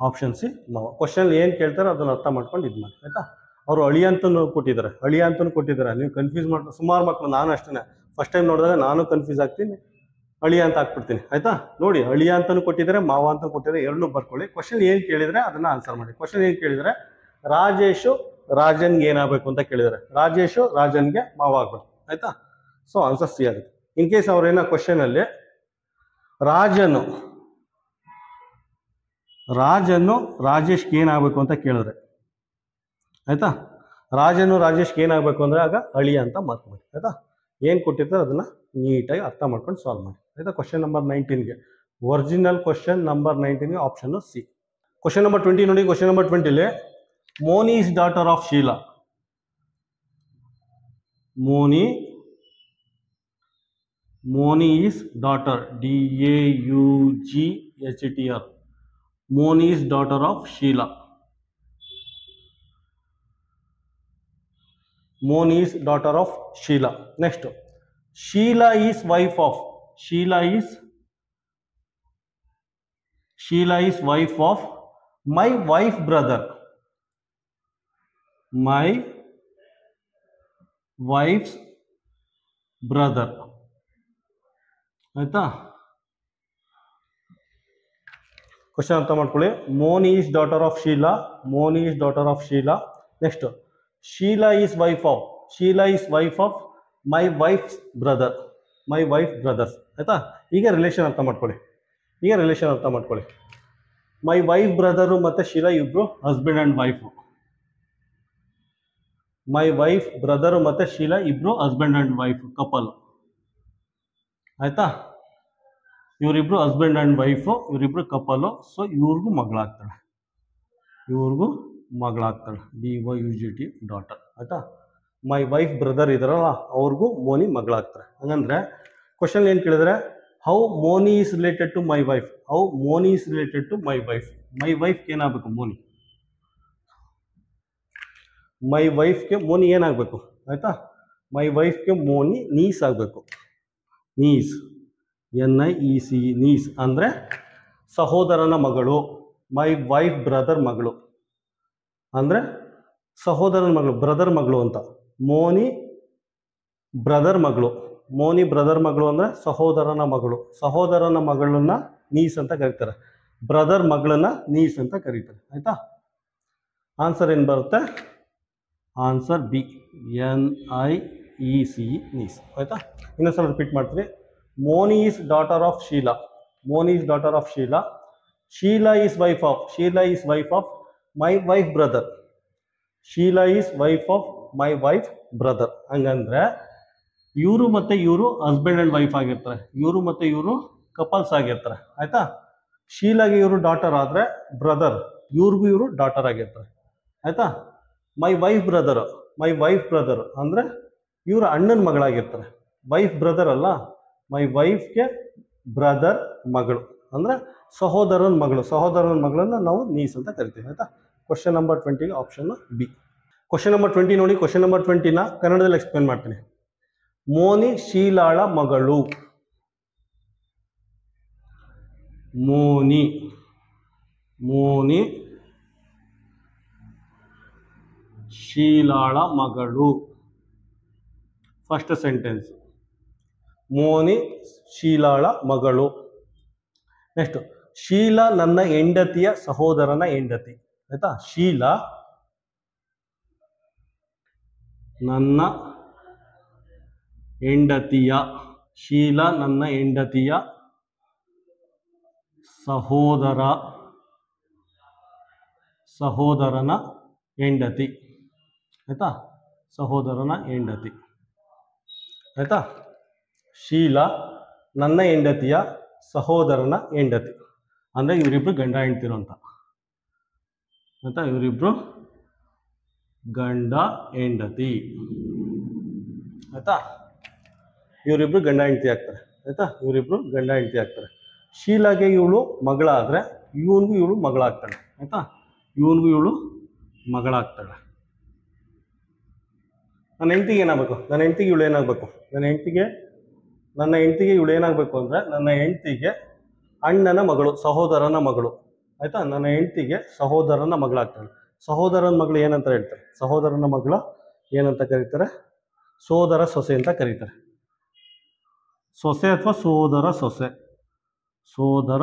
ಆಪ್ಷನ್ ಸಿ ಮಾವ. ಕ್ವಶನ್ ಏನು ಕೇಳ್ತಾರೆ ಅದನ್ನು ಅರ್ಥ ಮಾಡ್ಕೊಂಡು ಇದು ಮಾಡಿ. ಆಯ್ತಾ. ಅವರು ಅಳಿ ಅಂತನೂ ಕೊಟ್ಟಿದ್ದಾರೆ, ಅಳಿ ಅಂತನೂ ಕೊಟ್ಟಿದ್ದಾರೆ. ನೀವು ಕನ್ಫ್ಯೂಸ್ ಮಾಡ್ತಾರೆ ಸುಮಾರು ಮಕ್ಕಳು, ನಾನು ಅಷ್ಟೇ ಫಸ್ಟ್ ಟೈಮ್ ನೋಡಿದಾಗ ನಾನು ಕನ್ಫ್ಯೂಸ್ ಆಗ್ತೀನಿ, ಅಳಿಯ ಅಂತ ಹಾಕ್ಬಿಡ್ತೀನಿ. ಆಯ್ತಾ. ನೋಡಿ, ಅಳಿಯ ಅಂತನೂ ಕೊಟ್ಟಿದ್ದಾರೆ, ಮಾವ ಅಂತ ಕೊಟ್ಟಿದ್ದಾರೆ, ಎರಡನ್ನೂ ಬರ್ಕೊಳ್ಳಿ. ಕ್ವಶನ್ ಏನು ಕೇಳಿದರೆ ಅದನ್ನ ಆನ್ಸರ್ ಮಾಡಿ. ಕ್ವಶನ್ ಏನು ಕೇಳಿದರೆ ರಾಜೇಶು ರಾಜನ್ಗೆ ಏನಾಗಬೇಕು ಅಂತ ಕೇಳಿದರೆ, ರಾಜೇಶು ರಾಜನ್ಗೆ ಮಾವ ಆಗಬೇಕು. ಆಯ್ತಾ. ಸೊ ಆನ್ಸರ್ ಸಿ ಆಗುತ್ತೆ. ಇನ್ ಕೇಸ್ ಅವ್ರೇನೋ ಕ್ವಶನಲ್ಲಿ ರಾಜನು ರಾಜೇಶ್ಗೆ ಏನಾಗಬೇಕು ಅಂತ ಕೇಳಿದ್ರೆ, ಆಯ್ತಾ, ರಾಜನು ರಾಜೇಶ್ಗೆ ಏನಾಗಬೇಕು ಅಂದರೆ ಆಗ ಅಳಿಯ ಅಂತ ಮಾರ್ಕ್ ಮಾಡಿ. ಆಯ್ತಾ. ಏನು ಕೊಟ್ಟಿರ್ತಾರೆ ಅದನ್ನು ನೀಟಾಗಿ ಅರ್ಥ ಮಾಡ್ಕೊಂಡು ಸಾಲ್ವ್ ಮಾಡಿ. ಆಯ್ತಾ. ಕ್ವಶನ್ ನಂಬರ್ 19ಗೆ, ಒರಿಜಿನಲ್ ಕ್ವಶನ್ ನಂಬರ್ 19ಗೆ ಆಪ್ಷನ್ನು ಸಿ. ಕ್ವಶನ್ ನಂಬರ್ 20 ನೋಡಿ. ಕ್ವಶನ್ ನಂಬರ್ 20ಲಿ Moni is daughter of Sheela. Moni is daughter, DAUGHTR. Moni is daughter of Sheila. Moni is daughter of Sheila. Next, Sheila is wife of. Sheila is wife of my wife brother. My wife's brother. ಆಯ್ತಾ. Question ಅರ್ಥ ಮಾಡ್ಕೊಳ್ಳಿ. Moni is daughter of Sheela. Moni is daughter of Sheela. Next, Sheela is wife of. Sheela is wife of my wife's brother. My wife brothers. ಆಯ್ತಾ. ಈಗ relation ಅರ್ಥ ಮಾಡ್ಕೊಳ್ಳಿ. My wife brother ಮತ್ತು ಶೀಲಾ ಇಬ್ರು husband and wife. My wife brother ಮತ್ತು ಶೀಲಾ ಇಬ್ರು ಹಸ್ಬೆಂಡ್ ಆ್ಯಂಡ್ ವೈಫ್ ಕಪಲ್. ಆಯ್ತಾ. ಇವರಿಬ್ರು ಹಸ್ಬೆಂಡ್ ಆ್ಯಂಡ್ ವೈಫು, ಇವರಿಬ್ರು ಕಪಲು. ಸೊ ಇವ್ರಿಗೂ ಮಗಳಾಗ್ತಾಳೆ, DYUGT ಡಾಟರ್. ಆಯ್ತಾ. ಮೈ ವೈಫ್ ಬ್ರದರ್ ಇದಾರಲ್ಲ ಅವ್ರಿಗೂ ಮೋನಿ ಮಗಳಾಗ್ತಾರೆ. ಹಂಗಂದ್ರೆ ಕ್ವಶನ್ ಏನು ಕೇಳಿದ್ರೆ, how Moni is related to my wife. How Moni is related to my wife. My ವೈಫ್ಗೆ ಏನಾಗಬೇಕು ಮೋನಿ. ಮೈ ವೈಫ್ಗೆ ಮೋನಿ ಏನಾಗಬೇಕು. ಆಯ್ತಾ. ಮೈ ವೈಫ್ಗೆ ಮೋನಿ ನೀಸ್ ಆಗಬೇಕು. ನೀಸ್, NIEC, ನೀಸ್ ಅಂದರೆ ಸಹೋದರನ ಮಗಳು. ಮೈ ವೈಫ್ ಬ್ರದರ್ ಮಗಳು ಅಂದರೆ ಸಹೋದರನ ಮಗಳು, ಬ್ರದರ್ ಮಗಳು ಅಂತ. ಮೋನಿ ಬ್ರದರ್ ಮಗಳು. ಮೋನಿ ಬ್ರದರ್ ಮಗಳು ಅಂದರೆ ಸಹೋದರನ ಮಗಳು. ಸಹೋದರನ ಮಗಳನ್ನ ನೀಸ್ ಅಂತ ಕರೀತಾರೆ, ಬ್ರದರ್ ಮಗಳನ್ನ ನೀಸ್ ಅಂತ ಕರೀತಾರೆ. ಆಯ್ತಾ. ಆನ್ಸರ್ ಏನು ಬರುತ್ತೆ? Answer B, NIEC, niece. ಆಯ್ತಾ. ಇನ್ನೊಂದ್ಸಲ ರಿಪೀಟ್ ಮಾಡ್ತೀವಿ. Moni is daughter of Sheila. Moni is daughter of Sheila. Sheila is wife of my wife brother. Sheila is wife of my wife brother. ಹಂಗಂದ್ರೆ ಇವರು ಮತ್ತೆ ಇವರು ಹಸ್ಬೆಂಡ್ ಅಂಡ್ ವೈಫ್ ಆಗಿರ್ತಾರೆ, ಇವರು ಮತ್ತೆ ಇವರು ಕಪಲ್ಸ್ ಆಗಿರ್ತಾರೆ. ಆಯ್ತಾ. ಶೀಲಾಗೆ ಇವರು ಡಾಟರ್ ಆದರೆ ಬ್ರದರ್, ಇವ್ರಿಗೂ ಇವರು ಡಾಟರ್ ಆಗಿರ್ತಾರೆ. ಆಯ್ತಾ. ಮೈ ವೈಫ್ ಬ್ರದರ್ ಅಂದರೆ ಇವರು ಅಣ್ಣನ ಮಗಳಾಗಿರ್ತಾರೆ. ವೈಫ್ ಬ್ರದರ್ ಅಲ್ಲ, ಮೈ ವೈಫ್ಗೆ ಬ್ರದರ್ ಮಗಳು ಅಂದರೆ ಸಹೋದರನ ಮಗಳನ್ನ ನಾವು ನೀಸ್ ಅಂತ ಕರಿತೀವಿ. ಆಯ್ತಾ. ಕ್ವಶನ್ ನಂಬರ್ 20ಗೆ ಆಪ್ಷನ್ ಬಿ. ಕ್ವಶನ್ ನಂಬರ್ 20 ನೋಡಿ. ಕ್ವಶನ್ ನಂಬರ್ 20ನ ಕನ್ನಡದಲ್ಲಿ ಎಕ್ಸ್ಪ್ಲೇನ್ ಮಾಡ್ತೀನಿ. ಮೋನಿ ಶೀಲಾಳ ಮಗಳು. ಮೋನಿ ಶೀಲಾಳ ಮಗಳು. ಫಸ್ಟ್ ಸೆಂಟೆನ್ಸ್, ಮೋನಿ ಶೀಲಾಳ ಮಗಳು. ನೆಕ್ಸ್ಟ್, ಶೀಲಾ ನನ್ನ ಹೆಂಡತಿಯ ಸಹೋದರನ ಹೆಂಡತಿ. ಆಯ್ತಾ. ಶೀಲಾ ನನ್ನ ಹೆಂಡತಿಯ ಸಹೋದರನ ಹೆಂಡತಿ. ಆಯ್ತಾ. ಸಹೋದರನ ಹೆಂಡತಿ. ಆಯ್ತಾ. ಶೀಲಾ ನನ್ನ ಹೆಂಡತಿಯ ಸಹೋದರನ ಹೆಂಡತಿ ಅಂದರೆ ಇವರಿಬ್ರು ಗಂಡ ಹೆಂಡ್ತಿರು ಅಂತ. ಆಯ್ತಾ. ಇವರಿಬ್ರು ಗಂಡ ಹೆಂಡತಿ. ಆಯ್ತಾ. ಇವರಿಬ್ರು ಗಂಡ ಹೆಂಡತಿ ಆಗ್ತಾರೆ. ಆಯ್ತಾ. ಇವರಿಬ್ರು ಗಂಡ ಹೆಂಡತಿ ಆಗ್ತಾರೆ. ಶೀಲಾಗೆ ಇವಳು ಮಗಳಾದರೆ ಇವನಿಗೂ ಇವಳು ಮಗಳಾಗ್ತಾಳೆ ಆಯಿತಾ, ಇವನಿಗೂ ಇವಳು ಮಗಳಾಗ್ತಾಳೆ. ನನ್ನ ಹೆಂಡತಿಗೆ ಏನಾಗಬೇಕು, ನನ್ನ ಹೆಂಡತಿಗೆ ಇವಳು ಏನಾಗಬೇಕು, ನನ್ನ ಹೆಂಡತಿಗೆ ಇವಳು ಏನಾಗಬೇಕು ಅಂದರೆ ನನ್ನ ಹೆಂಡತಿಗೆ ಅಣ್ಣನ ಮಗಳು, ಸಹೋದರನ ಮಗಳು ಆಯಿತಾ. ನನ್ನ ಹೆಂಡತಿಗೆ ಸಹೋದರನ ಮಗಳಾಗ್ತಾಳೆ. ಸಹೋದರನ ಮಗಳು ಏನಂತ ಹೇಳ್ತಾರೆ, ಸಹೋದರನ ಮಗಳ ಏನಂತ ಕರೀತಾರೆ, ಸೋದರ ಸೊಸೆ ಅಂತ ಕರೀತಾರೆ. ಸೊಸೆ ಅಥವಾ ಸೋದರ ಸೊಸೆ, ಸೋದರ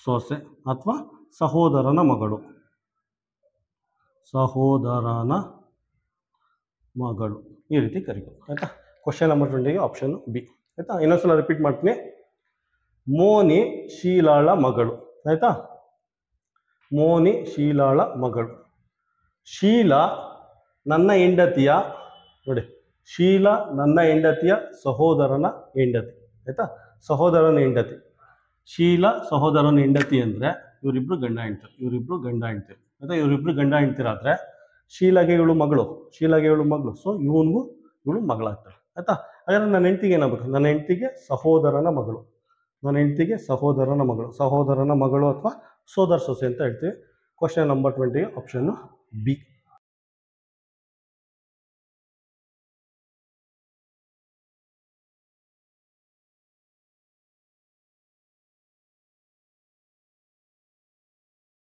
ಸೊಸೆ ಅಥವಾ ಸಹೋದರನ ಮಗಳು, ಸಹೋದರನ ಮಗಳು ಈ ರೀತಿ ಕರಿಬೋದು ಆಯಿತಾ. ಕ್ವಶನ್ ನಂಬರ್ 20 ಆಪ್ಷನ್ ಬಿ ಆಯಿತಾ. ಇನ್ನೊಂದ್ಸಲ ರಿಪೀಟ್ ಮಾಡ್ತೀನಿ. ಮೋನಿ ಶೀಲಾಳ ಮಗಳು ಆಯಿತಾ, ಮೋನಿ ಶೀಲಾಳ ಮಗಳು. ಶೀಲಾ ನನ್ನ ಹೆಂಡತಿಯ, ನೋಡಿ ಶೀಲಾ ನನ್ನ ಹೆಂಡತಿಯ ಸಹೋದರನ ಹೆಂಡತಿ ಆಯಿತಾ, ಸಹೋದರನ ಹೆಂಡತಿ. ಶೀಲಾ ಸಹೋದರನ ಹೆಂಡತಿ ಅಂದರೆ ಇವರಿಬ್ರು ಗಂಡ ಹೆಂಡ್ತಿರು, ಇವರಿಬ್ರು ಗಂಡ ಹೆಂಡ್ತಿರು ಆಯಿತಾ. ಇವರಿಬ್ರು ಗಂಡ ಹೆಂಡ್ತಿರಾದರೆ ಶೀಲಾಗೆ ಇವಳು ಮಗಳು, ಶೀಲಾಗೆ ಇವಳು ಮಗಳು, ಸೊ ಇವನಿಗೂ ಇವಳು ಮಗಳಾಗ್ತಾಳೆ ಆಯಿತಾ. ಹಾಗಾದ್ರೆ ನನ್ನ ಹೆಂಡತಿಗೆ ಏನಾಗಬೇಕು, ನನ್ನ ಹೆಂಡತಿಗೆ ಸಹೋದರನ ಮಗಳು, ನನ್ನ ಹೆಂಡತಿಗೆ ಸಹೋದರನ ಮಗಳು, ಸಹೋದರನ ಮಗಳು ಅಥವಾ ಸೋದರ ಸೊಸೆ ಅಂತ ಹೇಳ್ತೀವಿ. Question number 20 option B.